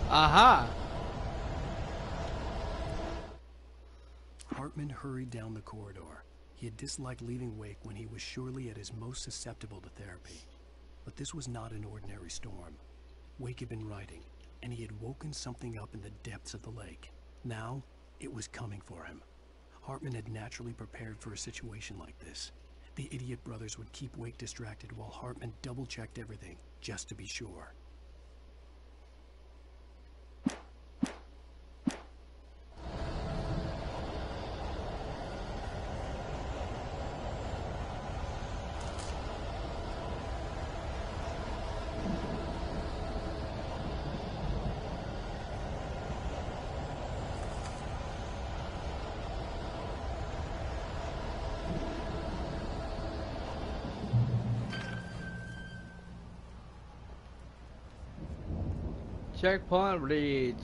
[SPEAKER 2] Aha!
[SPEAKER 1] Hartman hurried down the corridor. He had disliked leaving Wake when he was surely at his most susceptible to therapy. But this was not an ordinary storm. Wake had been writing, and he had woken something up in the depths of the lake. Now, it was coming for him. Hartman had naturally prepared for a situation like this. The idiot brothers would keep Wake distracted while Hartman double-checked everything, just to be sure.
[SPEAKER 2] Checkpoint reached.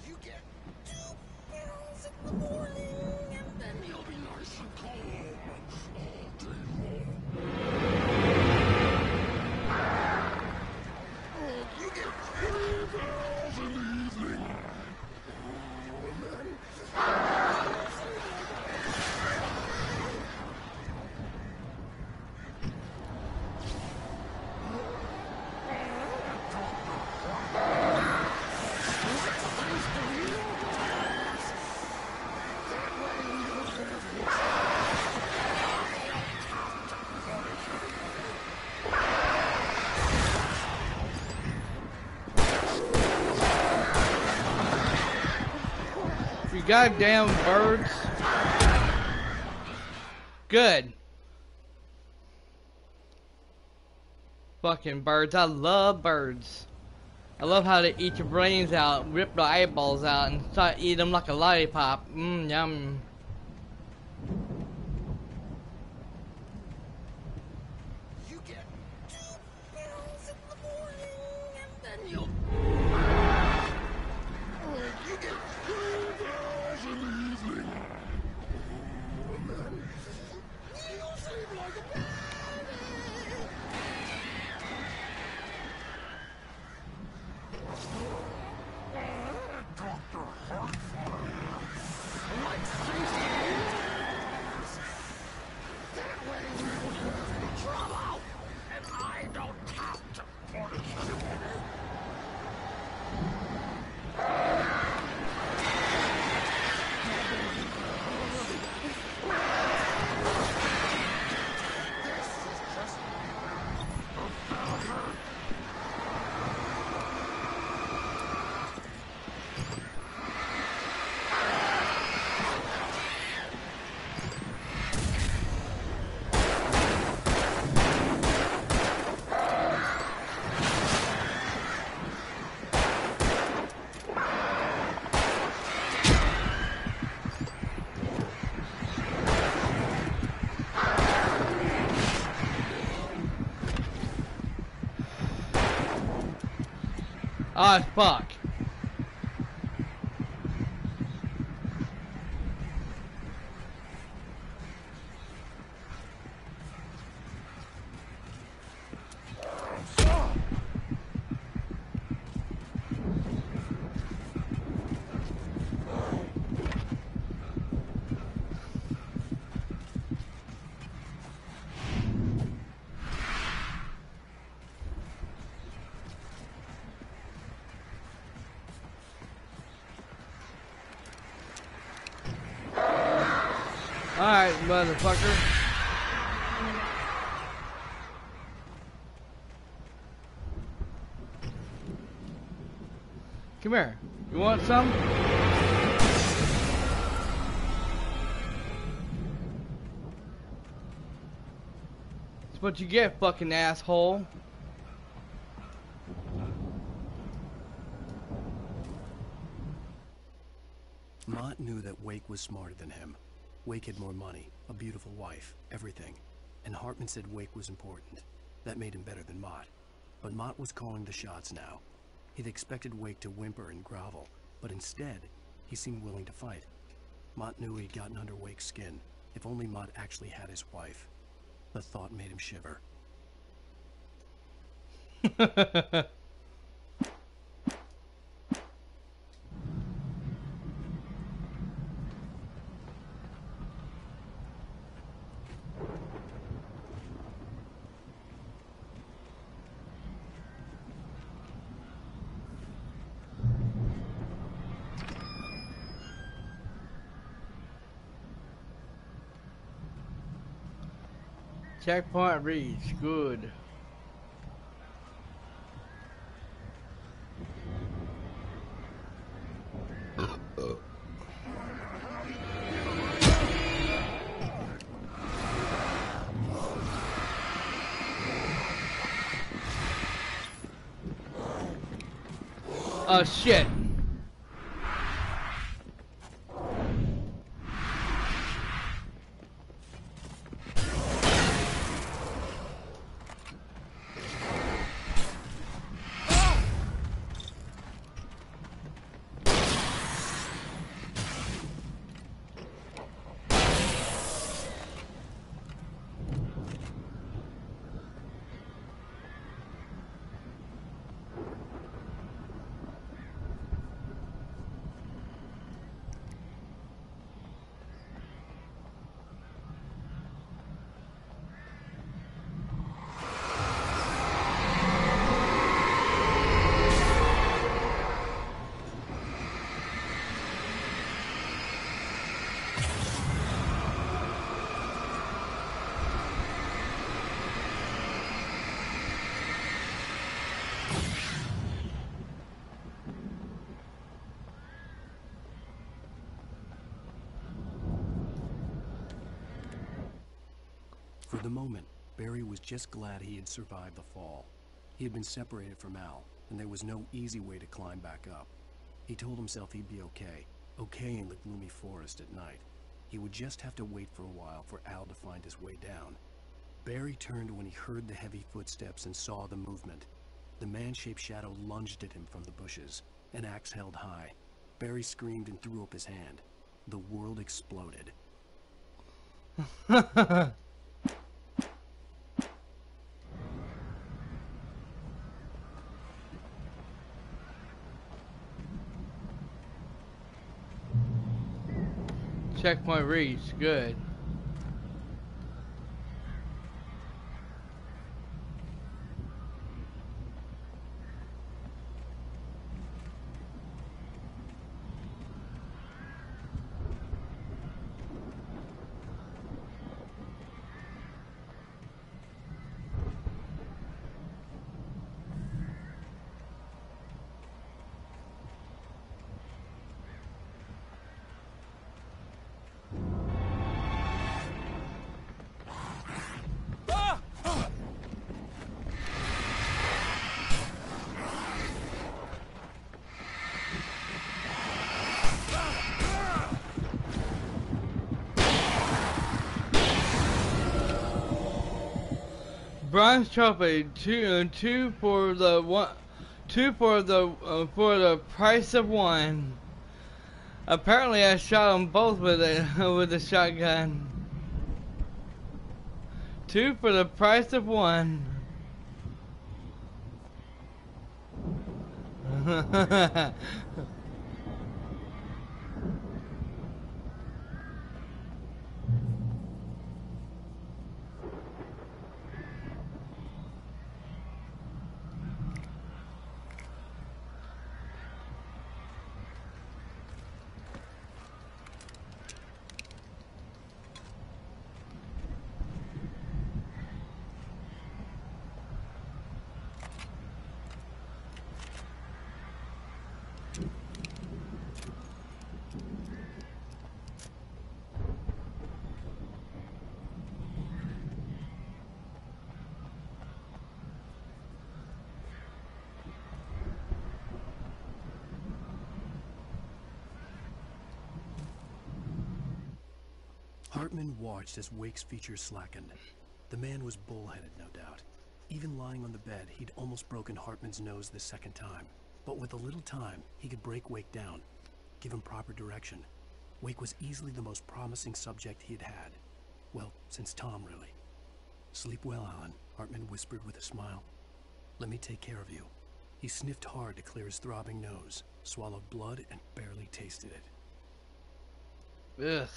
[SPEAKER 3] You get 2 pills in the morning, and then you'll be nice and calm all day long.
[SPEAKER 2] goddamn birds. Good. Fucking birds. I love birds. I love how they eat your brains out, rip the eyeballs out, and start eating them like a lollipop. Mmm, yum.
[SPEAKER 3] You get 2 pills in the morning, and then you get 3 pills in the evening. And then you sleep like a baby. Dr. Hartman. Like 60 years. That way we don't have any trouble. And I don't have to punish you. This is just
[SPEAKER 2] Ah, fuck. Alright, motherfucker. Come here. You want some? That's what you get, fucking asshole.
[SPEAKER 1] Mott knew that Wake was smarter than him. Wake had more money, a beautiful wife, everything. And Hartman said Wake was important. That made him better than Mott. But Mott was calling the shots now. He'd expected Wake to whimper and grovel, but instead, he seemed willing to fight. Mott knew he'd gotten under Wake's skin. If only Mott actually had his wife. The thought made him shiver.
[SPEAKER 2] Checkpoint reached. Good. Oh shit.
[SPEAKER 1] the moment, Barry was just glad he had survived the fall. He had been separated from Al, and there was no easy way to climb back up. He told himself he'd be okay in the gloomy forest at night. He would just have to wait for a while for Al to find his way down. Barry turned when he heard the heavy footsteps and saw the movement. The man-shaped shadow lunged at him from the bushes, an axe held high. Barry screamed and threw up his hand. The world exploded.
[SPEAKER 2] Checkpoint reached. Good. Bronze trophy, two for the price of one. Apparently, I shot them both with a shotgun. 2 for the price of 1.
[SPEAKER 1] Hartman watched as Wake's features slackened. The man was bullheaded, no doubt. Even lying on the bed, he'd almost broken Hartman's nose the second time. But with a little time, he could break Wake down, give him proper direction. Wake was easily the most promising subject he had had. Well, since Tom, really. Sleep well, Alan, Hartman whispered with a smile. Let me take care of you. He sniffed hard to clear his throbbing nose, swallowed blood, and barely tasted it.
[SPEAKER 2] Ugh.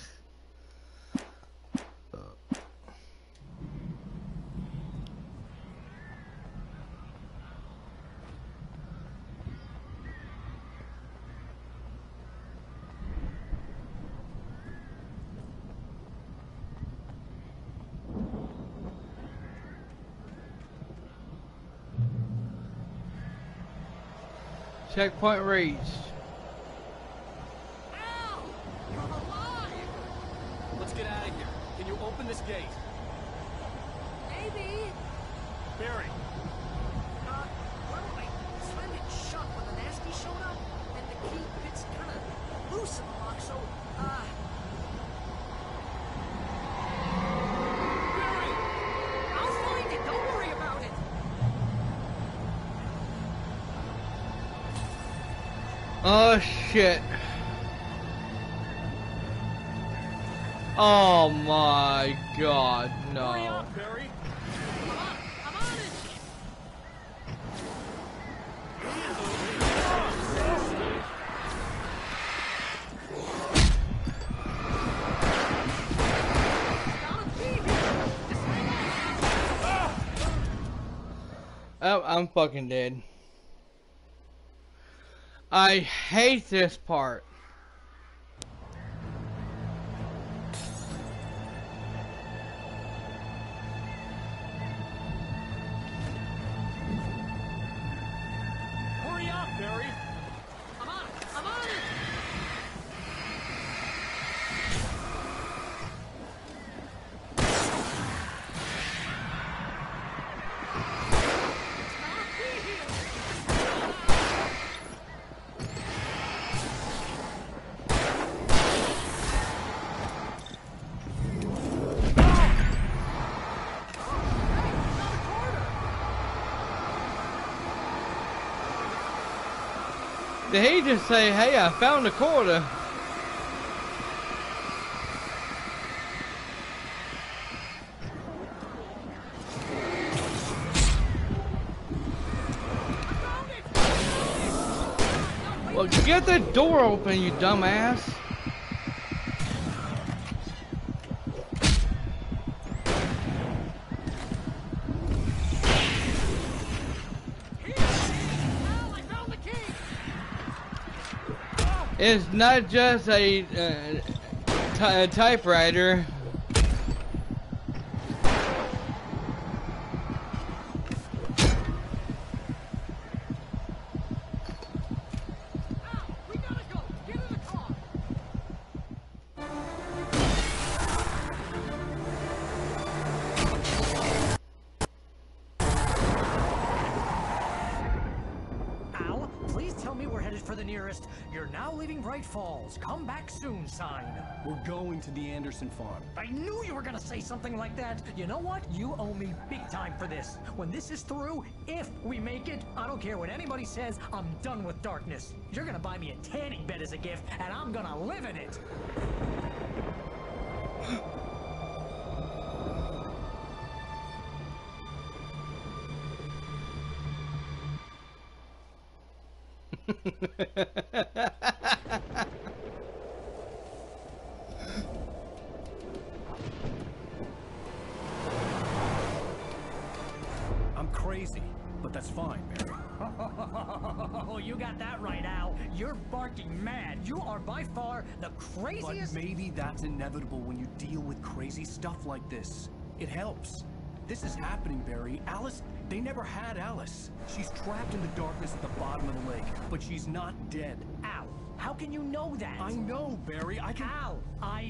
[SPEAKER 2] Checkpoint reached.
[SPEAKER 3] Al! You're alive!
[SPEAKER 16] Let's get out of here. Can you open this gate?
[SPEAKER 3] Maybe.
[SPEAKER 16] Barry!
[SPEAKER 3] Well, I slammed it shut when the nasty showed up, and the key fits kind of loose in the lock, so, Barry! I'll find it, don't worry about it!
[SPEAKER 2] Oh shit. Oh my god, no.
[SPEAKER 16] Hurry up, Barry!
[SPEAKER 3] I'm on it!
[SPEAKER 2] Oh, I'm fucking dead. I hate this part.
[SPEAKER 16] Hurry up, Barry!
[SPEAKER 3] I'm on it! I'm on it!
[SPEAKER 2] Did he just say, hey, I found a quarter? Well, get the door open, you dumbass. It's not just a typewriter.
[SPEAKER 17] You're now leaving Bright Falls. Come back soon, sign.
[SPEAKER 1] We're going to the Anderson farm.
[SPEAKER 17] I knew you were gonna say something like that. You know what? You owe me big time for this. When this is through, if we make it, I don't care what anybody says, I'm done with darkness. You're gonna buy me a tanning bed as a gift, and I'm gonna live in it.
[SPEAKER 1] I'm crazy, but that's fine, Barry.
[SPEAKER 17] Oh, you got that right, Al. You're barking mad. You are by far the craziest...
[SPEAKER 1] But maybe that's inevitable when you deal with crazy stuff like this. It helps. This is happening, Barry. Alice, they never had Alice. She's trapped in the darkness at the bottom of the lake, but she's not dead.
[SPEAKER 17] Al, how can you know that?
[SPEAKER 1] I know, Barry. I can...
[SPEAKER 17] Al,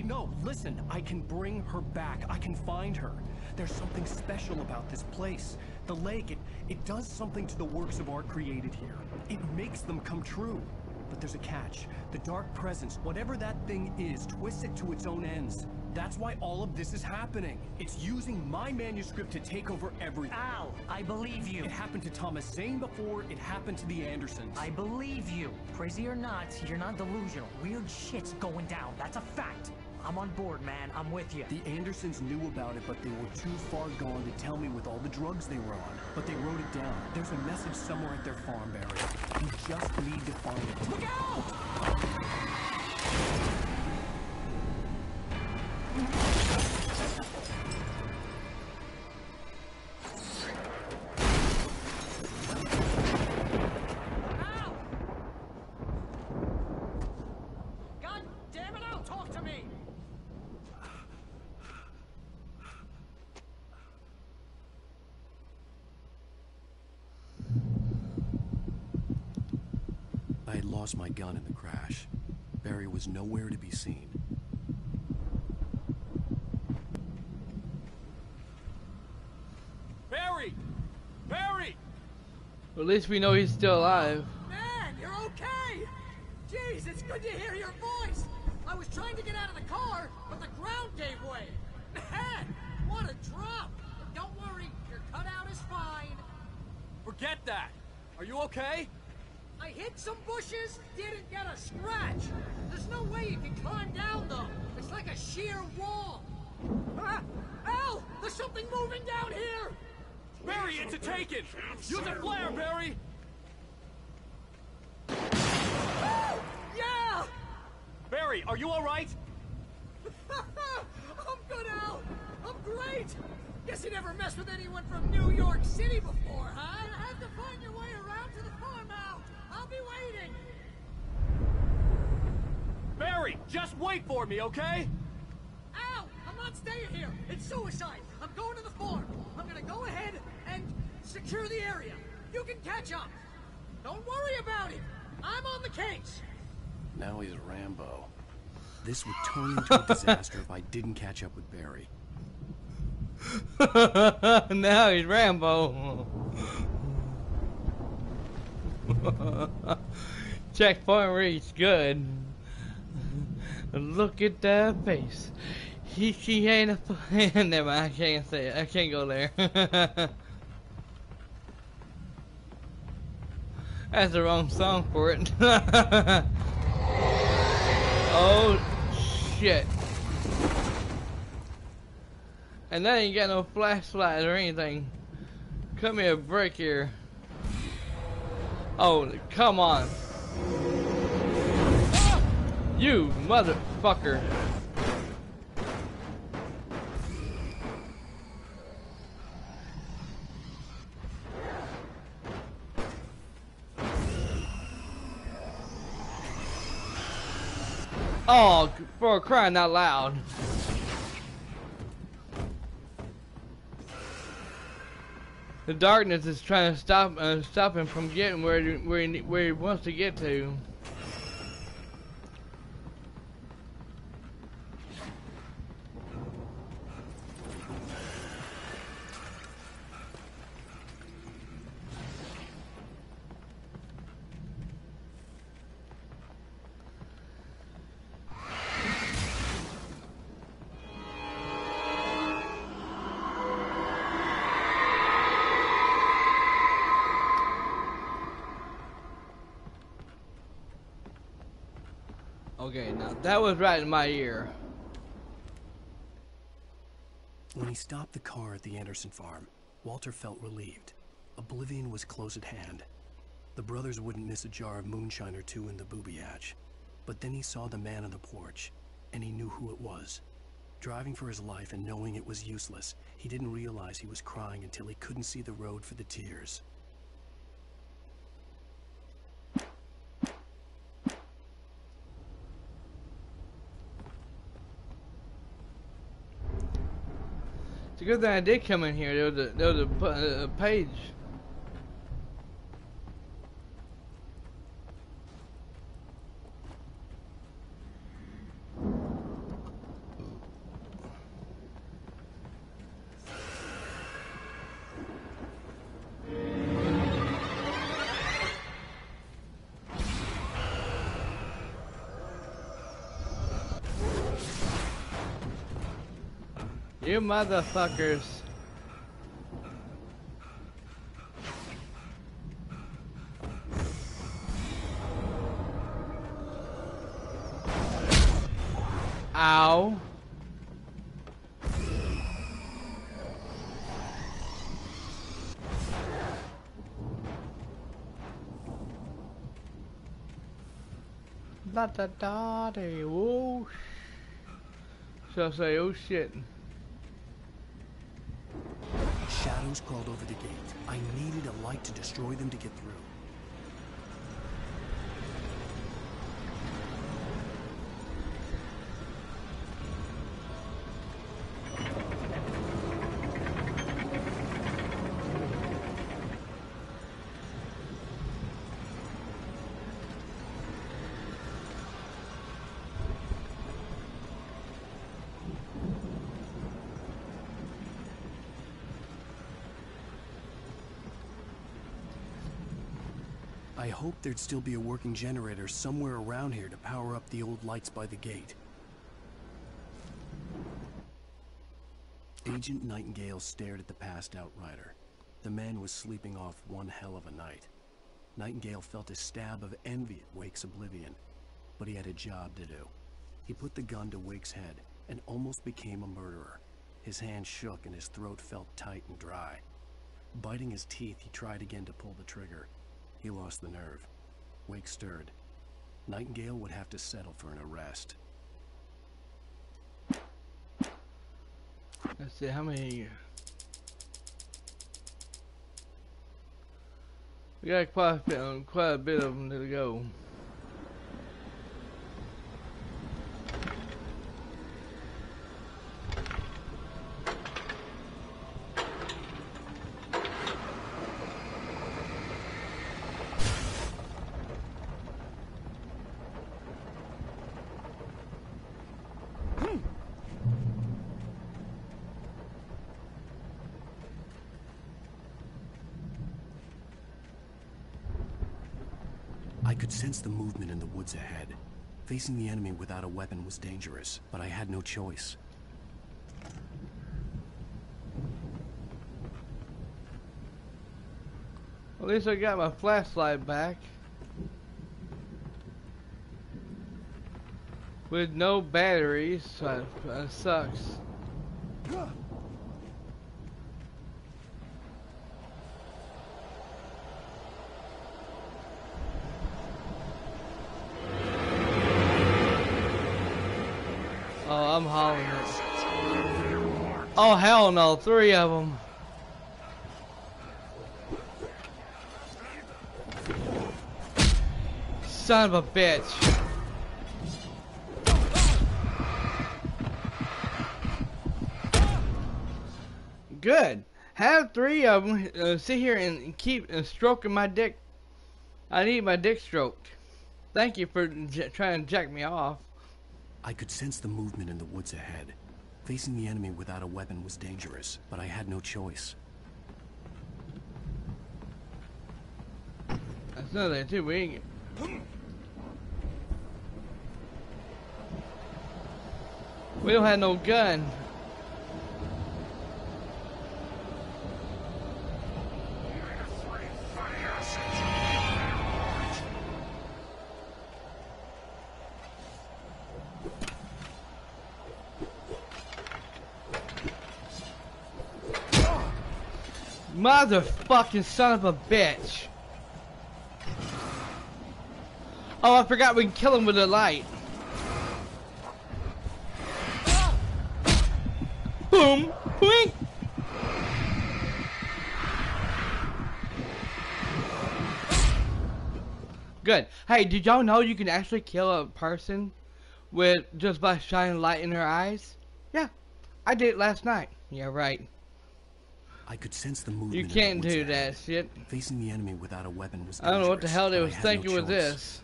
[SPEAKER 1] No, listen. I can bring her back. I can find her. There's something special about this place. The lake, it does something to the works of art created here. It makes them come true. But there's a catch. The dark presence, whatever that thing is, twists it to its own ends. That's why all of this is happening. It's using my manuscript to take over everything.
[SPEAKER 17] Al, I believe you.
[SPEAKER 1] It happened to Thomas Zane before, it happened to the Andersons.
[SPEAKER 17] I believe you. Crazy or not, you're not delusional. Weird shit's going down. That's a fact. I'm on board, man. I'm with you.
[SPEAKER 1] The Andersons knew about it, but they were too far gone to tell me with all the drugs they were on. But they wrote it down. There's a message somewhere at their farm, Barry. You just need to find it.
[SPEAKER 17] Look out! God damn it, Al, talk to me!
[SPEAKER 1] I had lost my gun in the crash. Barry was nowhere to be seen.
[SPEAKER 16] Barry! Barry!
[SPEAKER 2] Well, at least we know he's still alive.
[SPEAKER 3] Man, you're okay! Jeez, it's good to hear your voice! I was trying to get out of the car, but the ground gave way. Man, what a drop! But don't worry, your cutout is fine.
[SPEAKER 16] Forget that! Are you okay?
[SPEAKER 3] I hit some bushes, didn't get a scratch. There's no way you can climb down, though. It's like a sheer wall. Ah! Al! There's something moving down here!
[SPEAKER 16] Barry, it's a taken! Use a flare, Barry!
[SPEAKER 3] Yeah!
[SPEAKER 16] Barry, are you alright?
[SPEAKER 3] I'm good, Al! I'm great! Guess you never messed with anyone from New York City before, huh? You have to find your way around to the farm, Al! I'll be waiting!
[SPEAKER 16] Barry, just wait for me, okay?
[SPEAKER 3] Al! I'm not staying here! It's suicide! I'm going to the farm! I'm gonna go ahead and secure the area. You can catch up! Don't worry about it! I'm on the case!
[SPEAKER 1] Now he's Rambo. This would turn into a disaster if I didn't catch up with Barry.
[SPEAKER 2] Now he's Rambo. Checkpoint reached. Good. Look at that face. She ain't a never mind, I can't say it. I can't go there. That's the wrong song for it. Oh shit. And that ain't got no flashlight or anything. Cut me a break here. Oh, come on. You motherfucker. Oh, for crying out loud. The darkness is trying to stop him from getting where he wants to get to. Okay, now that was right in my ear.
[SPEAKER 1] When he stopped the car at the Anderson farm, Walter felt relieved. Oblivion was close at hand. The brothers wouldn't miss a jar of moonshine or two in the booby hatch. But then he saw the man on the porch, and he knew who it was. Driving for his life and knowing it was useless, he didn't realize he was crying until he couldn't see the road for the tears.
[SPEAKER 2] It's a good thing I did come in here. There was a page. You motherfuckers. Ow. Da da da da. Whoa. So I say, oh shit.
[SPEAKER 1] Shadows crawled over the gate. I needed a light to destroy them to get through. I hoped there'd still be a working generator somewhere around here to power up the old lights by the gate. Agent Nightingale stared at the passed-out rider. The man was sleeping off one hell of a night. Nightingale felt a stab of envy at Wake's oblivion, but he had a job to do. He put the gun to Wake's head and almost became a murderer. His hand shook and his throat felt tight and dry. Biting his teeth, he tried again to pull the trigger. He lost the nerve. Wake stirred. Nightingale would have to settle for an arrest.
[SPEAKER 2] Let's see, how many... We got quite a bit of them to go.
[SPEAKER 1] I could sense the movement in the woods ahead. Facing the enemy without a weapon was dangerous, but I had no choice.
[SPEAKER 2] At least I got my flashlight back. With no batteries, so that sucks. Oh, I'm hauling it. Oh, hell no, 3 of them. Son of a bitch. Good. Have 3 of them sit here and keep stroking my dick. I need my dick stroked. Thank you for trying to jack me off.
[SPEAKER 1] I could sense the movement in the woods ahead. Facing the enemy without a weapon was dangerous, but I had no choice.
[SPEAKER 2] That's another thing too. We ain't... We don't have no gun. Motherfucking son of a bitch. Oh, I forgot we can kill him with a light. Boom! Boing! Good. Hey, did y'all know you can actually kill a person with just by shining light in their eyes? Yeah, I did it last night. Yeah, right.
[SPEAKER 1] I could sense the movement.
[SPEAKER 2] You can't do that shit.
[SPEAKER 1] Facing the enemy without a weapon was dangerous.
[SPEAKER 2] I don't know what the hell they was thinking with this.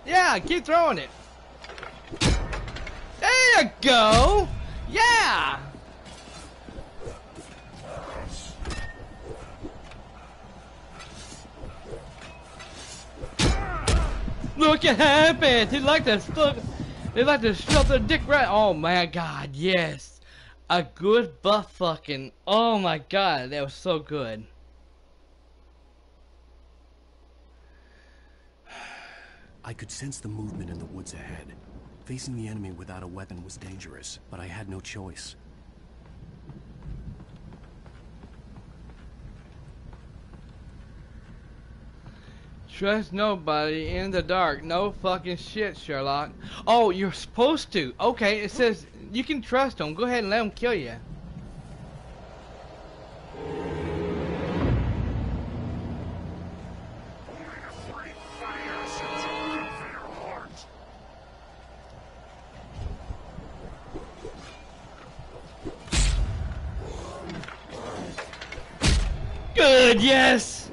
[SPEAKER 2] Yeah, keep throwing it. There you go. Yeah. Look at happened. He like to stuff. They like to shove their dick right. Oh my God, yes. A good butt fucking. Oh my God, that was so good.
[SPEAKER 1] I could sense the movement in the woods ahead. Facing the enemy without a weapon was dangerous, but I had no choice.
[SPEAKER 2] Trust nobody in the dark. No fucking shit, Sherlock. Oh, you're supposed to. Okay, it says you can trust them. Go ahead and let them kill you. Good, yes.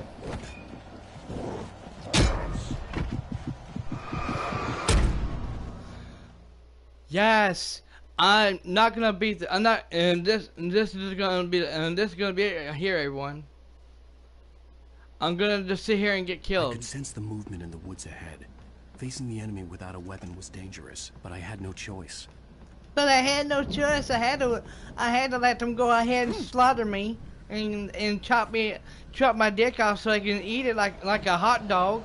[SPEAKER 2] Yes, I'm not gonna beat. I'm not, and this is gonna be, here, everyone. I'm gonna just sit here and get killed.
[SPEAKER 1] I could sense the movement in the woods ahead. Facing the enemy without a weapon was dangerous, but I had no choice.
[SPEAKER 2] But I had no choice. I had to let them go ahead and slaughter me and chop my dick off so I can eat it like a hot dog.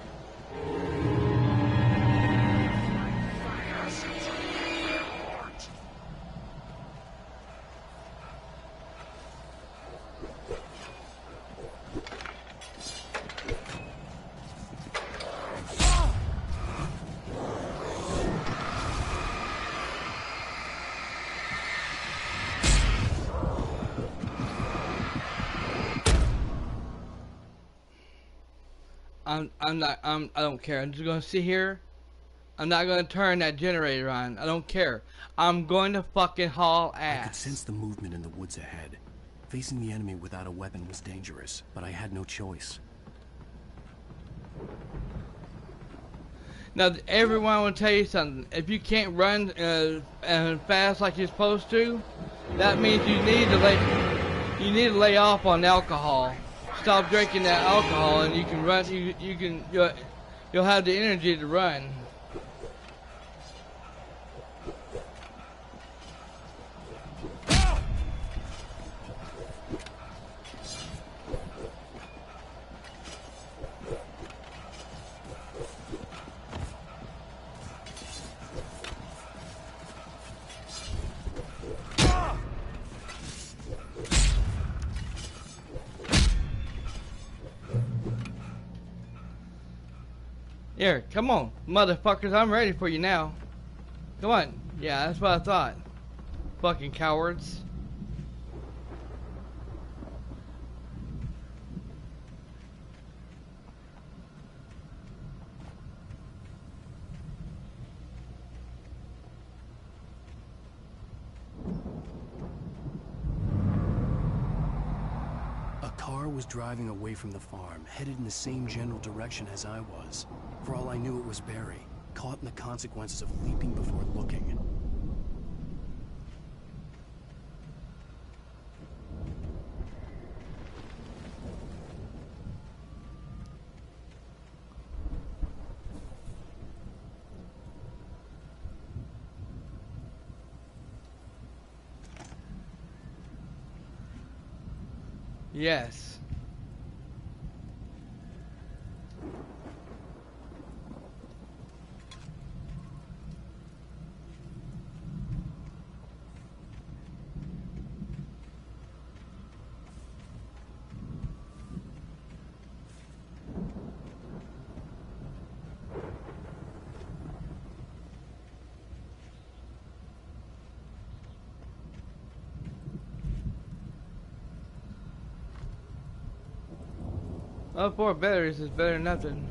[SPEAKER 2] I don't care. I'm just gonna sit here. I'm not gonna turn that generator on. I don't care. I'm going to fucking haul ass.
[SPEAKER 1] I could sense the movement in the woods ahead. Facing the enemy without a weapon was dangerous, but I had no choice.
[SPEAKER 2] Now, everyone will tell you something. If you can't run fast like you're supposed to, that means you need to You need to lay off on alcohol. Stop drinking that alcohol, and you can run. You'll have the energy to run. Here, come on, motherfuckers, I'm ready for you now. Come on. Yeah, that's what I thought. Fucking cowards.
[SPEAKER 1] A car was driving away from the farm, headed in the same general direction as I was. For all I knew, it was Barry, caught in the consequences of leaping before looking.
[SPEAKER 2] Yes. Oh, 4 batteries is better than nothing.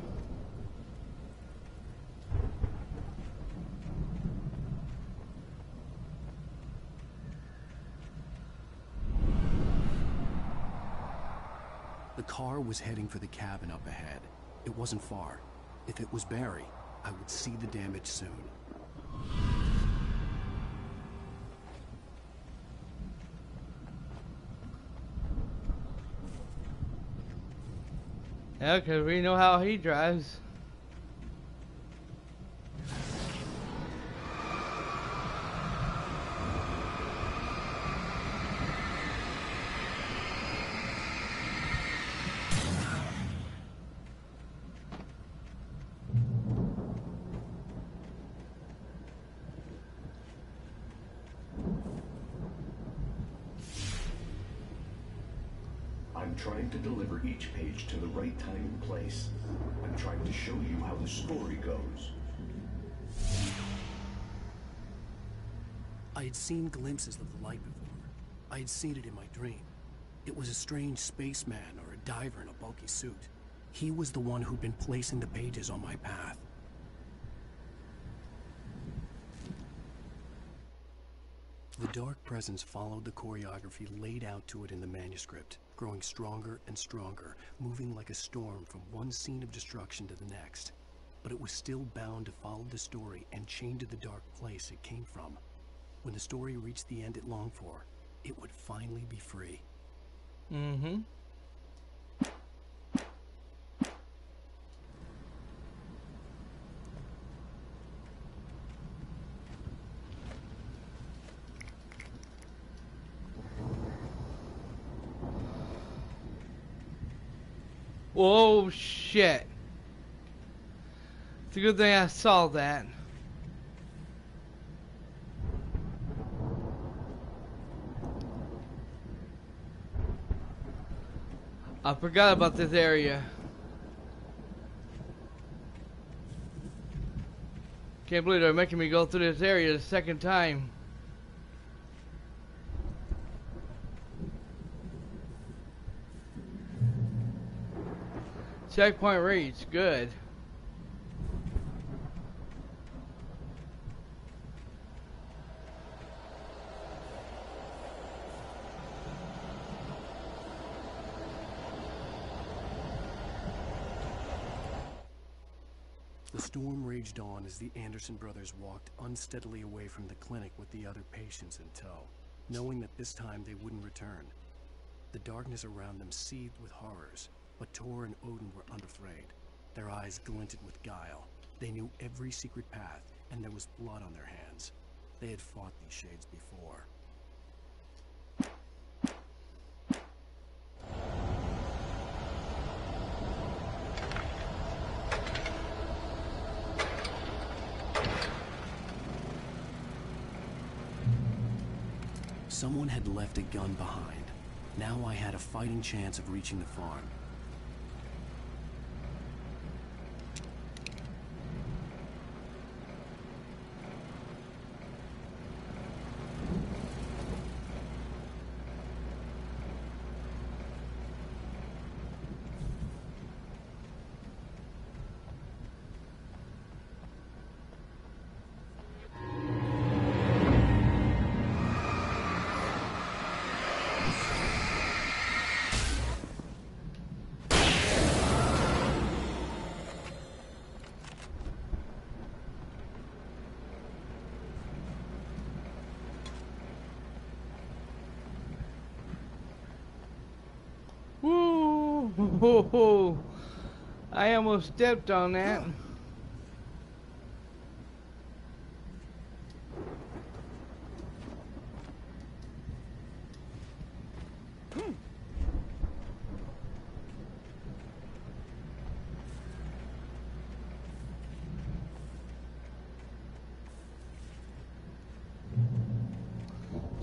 [SPEAKER 1] The car was heading for the cabin up ahead. It wasn't far. If it was Barry, I would see the damage soon.
[SPEAKER 2] Yeah, because we know how he drives.
[SPEAKER 18] I'm trying to deliver each page to the right time and place. I'm trying to show you how the story goes.
[SPEAKER 1] I had seen glimpses of the light before. I had seen it in my dream. It was a strange spaceman or a diver in a bulky suit. He was the one who'd been placing the pages on my path. The dark presence followed the choreography laid out to it in the manuscript, growing stronger and stronger, moving like a storm from one scene of destruction to the next. But it was still bound to follow the story and chained to the dark place it came from. When the story reached the end it longed for, it would finally be free.
[SPEAKER 2] Mm-hmm. Oh shit. It's a good thing I saw that. I forgot about this area. Can't believe they're making me go through this area the second time. Checkpoint reached. Good.
[SPEAKER 1] The storm raged on as the Anderson brothers walked unsteadily away from the clinic with the other patients in tow, knowing that this time they wouldn't return. The darkness around them seethed with horrors, but Tor and Odin were unafraid. Their eyes glinted with guile. They knew every secret path, and there was blood on their hands. They had fought these shades before. Someone had left a gun behind. Now I had a fighting chance of reaching the farm.
[SPEAKER 2] Woo! I almost stepped on that.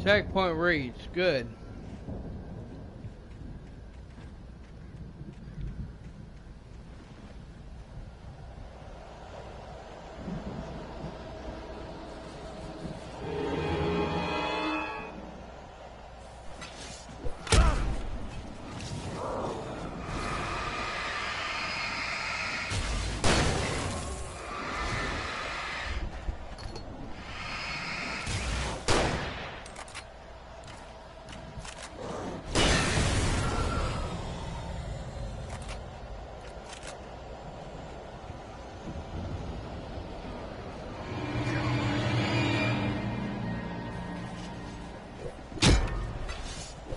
[SPEAKER 2] Checkpoint reached. Good.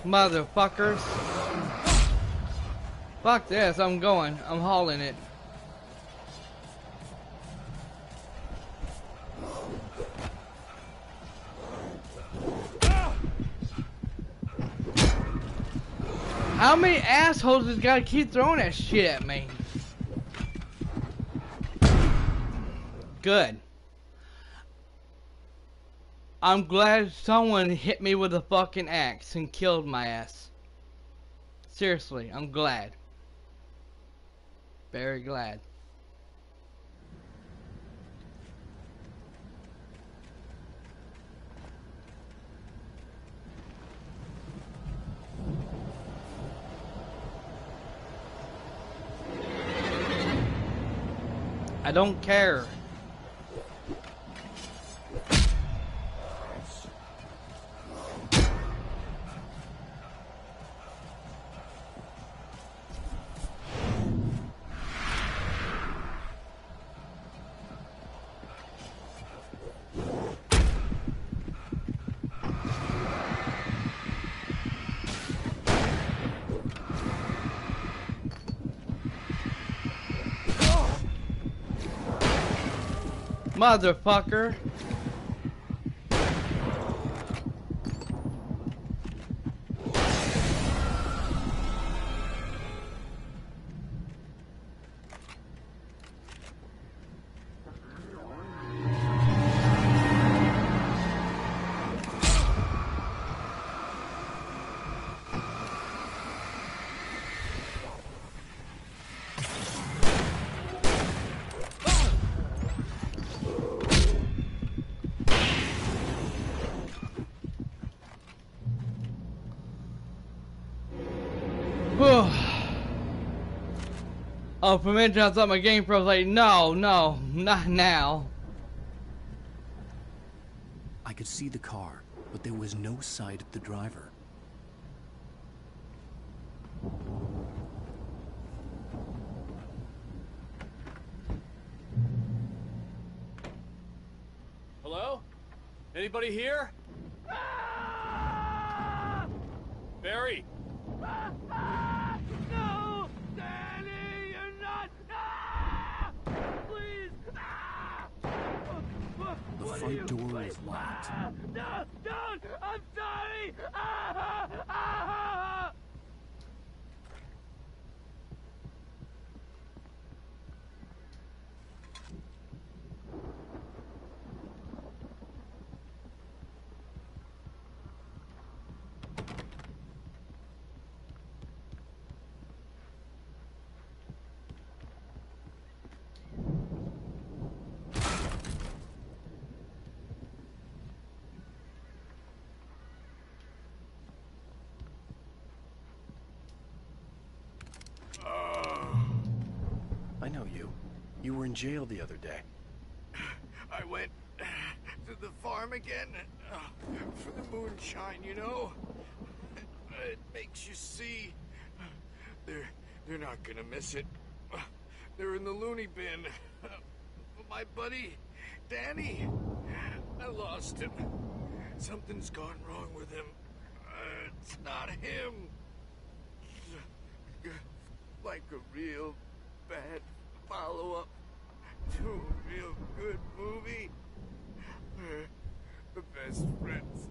[SPEAKER 2] Motherfuckers. Fuck this, I'm going. I'm hauling it. How many assholes has gotta keep throwing that shit at me? Good. I'm glad someone hit me with a fucking axe and killed my ass. Seriously, I'm glad. Very glad. I don't care. Motherfucker. Oh, for a minute I thought my game pro was like, no, not now.
[SPEAKER 1] I could see the car, but there was no sight of the driver.
[SPEAKER 16] Hello? Anybody here? Barry?
[SPEAKER 1] front door was locked.
[SPEAKER 3] Don't! I'm sorry!
[SPEAKER 1] I know you. You were in jail the other day.
[SPEAKER 11] I went to the farm again for the moonshine, you know? It makes you see. They're not gonna miss it. They're in the loony bin. My buddy, Danny, I lost him. Something's gone wrong with him. It's not him. Like a real bad follow-up to a real good movie. The best friend's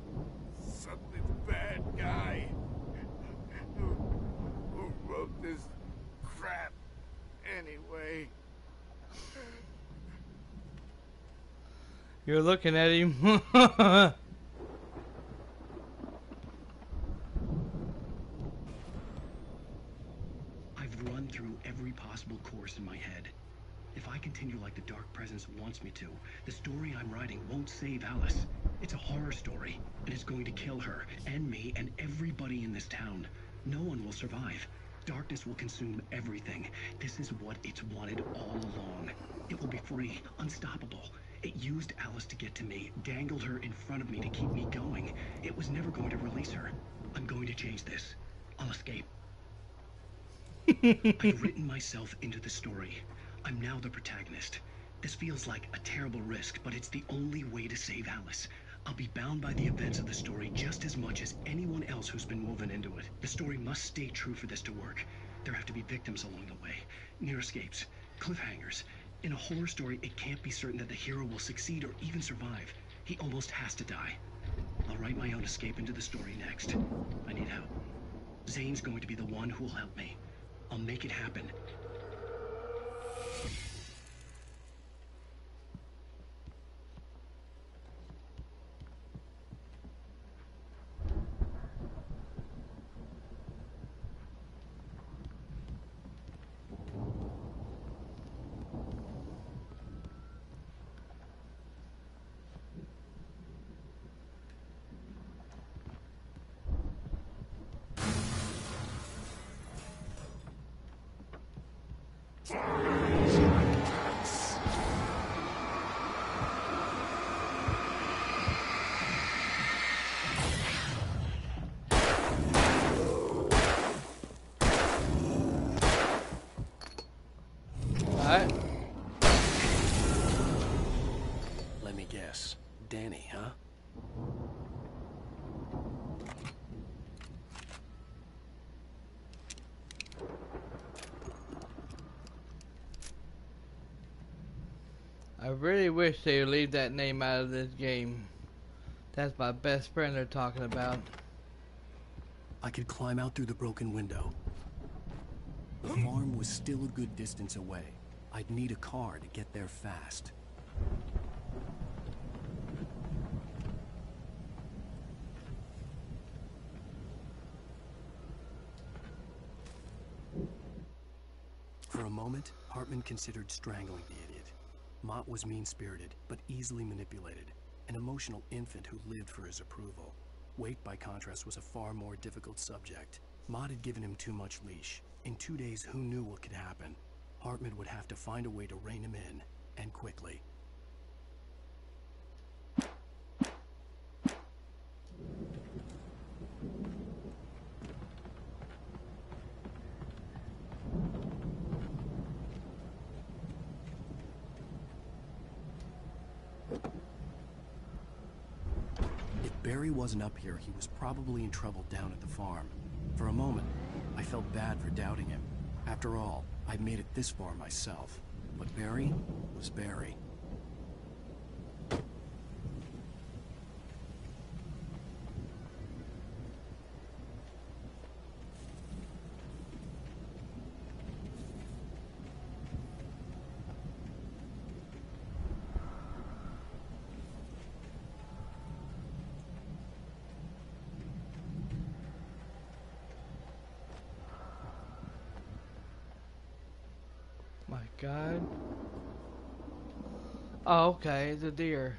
[SPEAKER 11] something bad guy who wrote this crap anyway.
[SPEAKER 2] You're looking at him.
[SPEAKER 1] I've run through every possible course in my head. If I continue like the Dark Presence wants me to, the story I'm writing won't save Alice. It's a horror story, and it's going to kill her, and me, and everybody in this town. No one will survive. Darkness will consume everything. This is what it's wanted all along. It will be free, unstoppable. It used Alice to get to me, dangled her in front of me to keep me going. It was never going to release her. I'm going to change this. I'll escape. I've written myself into the story. I'm now the protagonist. This feels like a terrible risk, but it's the only way to save Alice. I'll be bound by the events of the story just as much as anyone else who's been woven into it. The story must stay true for this to work. There have to be victims along the way, near escapes, cliffhangers. In a horror story, it can't be certain that the hero will succeed or even survive. He almost has to die. I'll write my own escape into the story next. I need help. Zane's going to be the one who will help me. I'll make it happen. Let me guess. Danny, huh?
[SPEAKER 2] I really wish they would leave that name out of this game. That's my best friend they're talking about.
[SPEAKER 1] I could climb out through the broken window. The farm was still a good distance away. I'd need a car to get there fast. For a moment, Hartman considered strangling the idiot. Mott was mean-spirited, but easily manipulated. An emotional infant who lived for his approval. Wake, by contrast, was a far more difficult subject. Mott had given him too much leash. In 2 days, who knew what could happen? Hartman would have to find a way to rein him in, and quickly. If Barry wasn't up here, he was probably in trouble down at the farm. For a moment, I felt bad for doubting him. After all, I'd made it this far myself. But Barry was Barry.
[SPEAKER 2] My God. Oh, okay, it's a deer.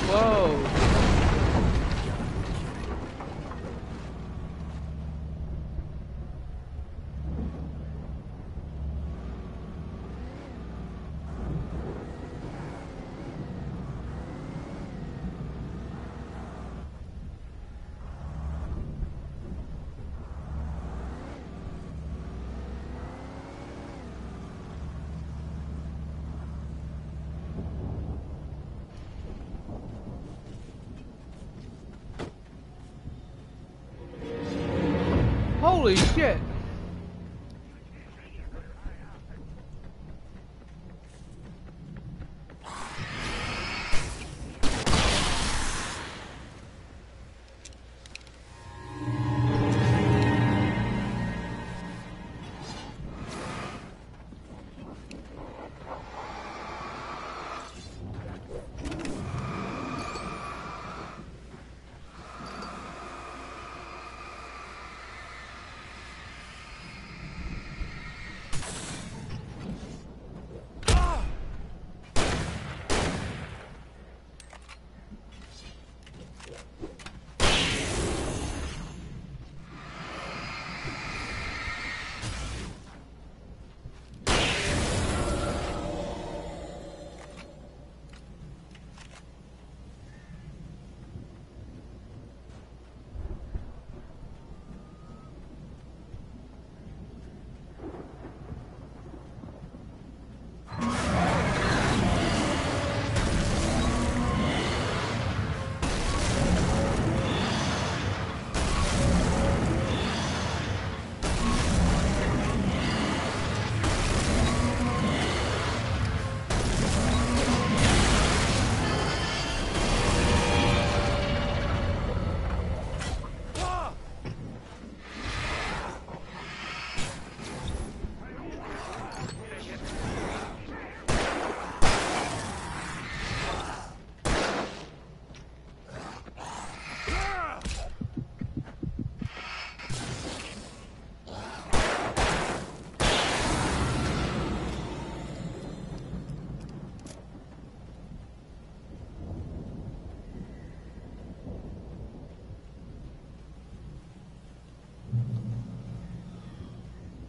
[SPEAKER 2] Whoa. Holy shit!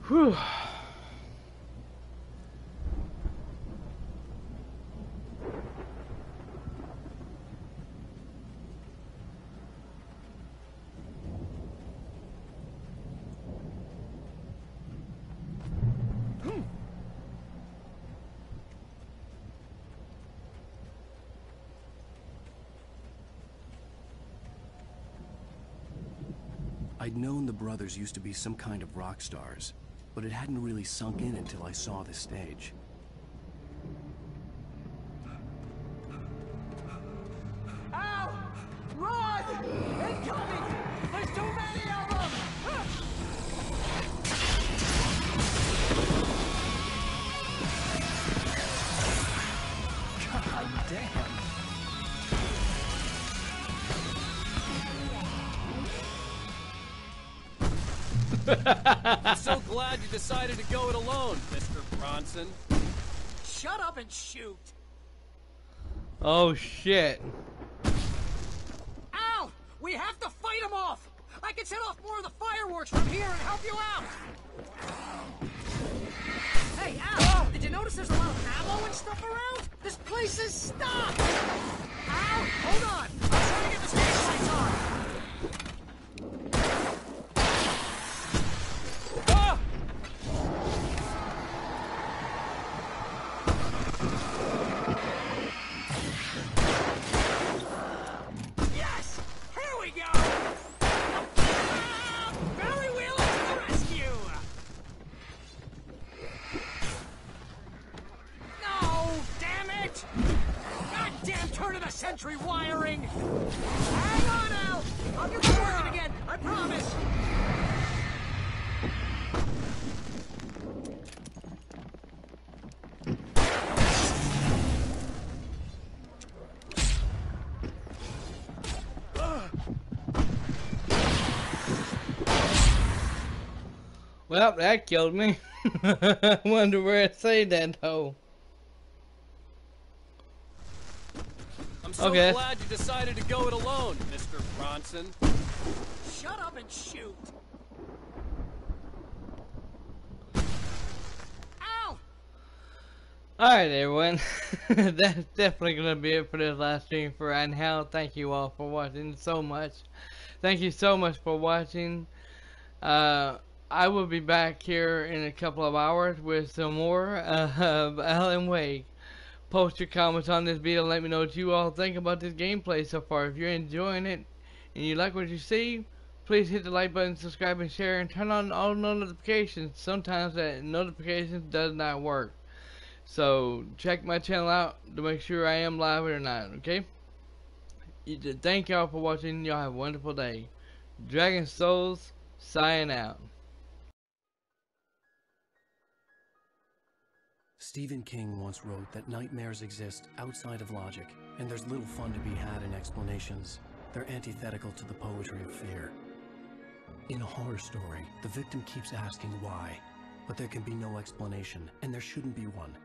[SPEAKER 2] Whew.
[SPEAKER 1] I'd known the brothers used to be some kind of rock stars, but it hadn't really sunk in until I saw the stage.
[SPEAKER 3] Ow! Run! Incoming! There's too many of them!
[SPEAKER 17] God damn.
[SPEAKER 16] so glad you decided to go it alone, Mr. Bronson.
[SPEAKER 17] Shut up and shoot.
[SPEAKER 2] Oh shit.
[SPEAKER 17] Ow! We have to fight him off! I can set off more of the fireworks from here and help you out! Hey, Al! Did you notice there's a lot of ammo and stuff around? This place is stocked! Al! Hold on! I'm trying to get the stage lights on!
[SPEAKER 16] Ah!
[SPEAKER 17] Yes! Here we go! Barry Wheeler to the rescue! No! Damn it! Goddamn turn of the century wiring! Hang on, Al! I'll get to working again, I promise!
[SPEAKER 2] Well, that killed me. I wonder where it saved that though.
[SPEAKER 16] I'm so
[SPEAKER 2] Okay.
[SPEAKER 16] glad you decided to go it alone, Mr. Bronson.
[SPEAKER 17] Shut up and shoot! Ow!
[SPEAKER 2] Alright everyone, that's definitely going to be it for this last stream for right now. Thank you all for watching so much. Thank you so much for watching. I will be back here in a couple of hours with some more of Alan Wake. Post your comments on this video and let me know what you all think about this gameplay so far. If you're enjoying it and you like what you see, please hit the like button, subscribe and share, and turn on all notifications. Sometimes that notifications does not work. So check my channel out to make sure I am live or not, okay? Thank y'all for watching. Y'all have a wonderful day. Dragon Souls, sign out.
[SPEAKER 1] Stephen King once wrote that nightmares exist outside of logic, and there's little fun to be had in explanations. They're antithetical to the poetry of fear. In a horror story, the victim keeps asking why, but there can be no explanation, and there shouldn't be one.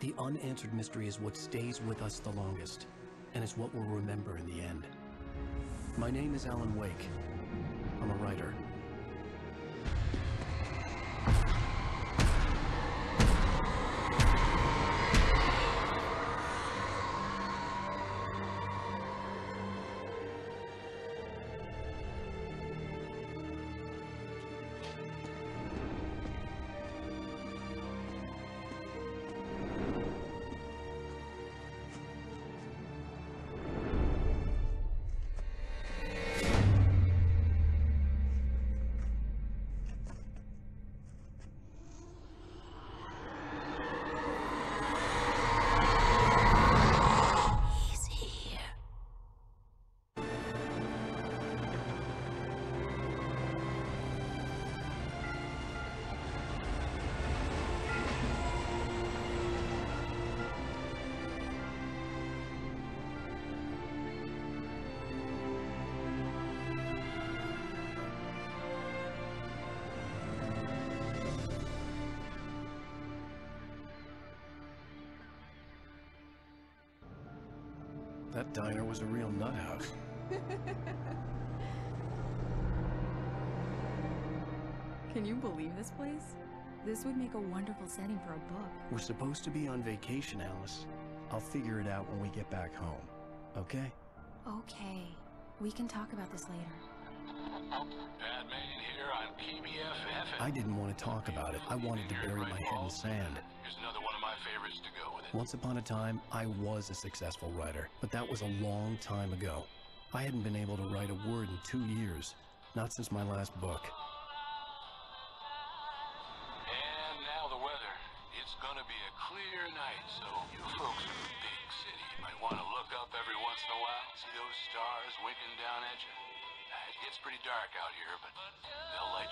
[SPEAKER 1] The unanswered mystery is what stays with us the longest, and it's what we'll remember in the end. My name is Alan Wake. I'm a writer. That diner was a real nut house.
[SPEAKER 19] Can you believe this place? This would make a wonderful setting for a book.
[SPEAKER 1] We're supposed to be on vacation, Alice. I'll figure it out when we get back home, okay?
[SPEAKER 19] Okay. We can talk about this later.
[SPEAKER 14] Batman here on PBFF.
[SPEAKER 1] I didn't want to talk about it. I wanted to bury my head in sand.
[SPEAKER 14] Here's another one of my favorites to go with it.
[SPEAKER 1] Once upon a time, I was a successful writer, but that was a long time ago. I hadn't been able to write a word in 2 years, not since my last book.
[SPEAKER 14] And now the weather. It's gonna be a clear night, so you folks in the big city might want to look up every once in a while, see those stars winking down at you. It gets pretty dark out here, but they'll light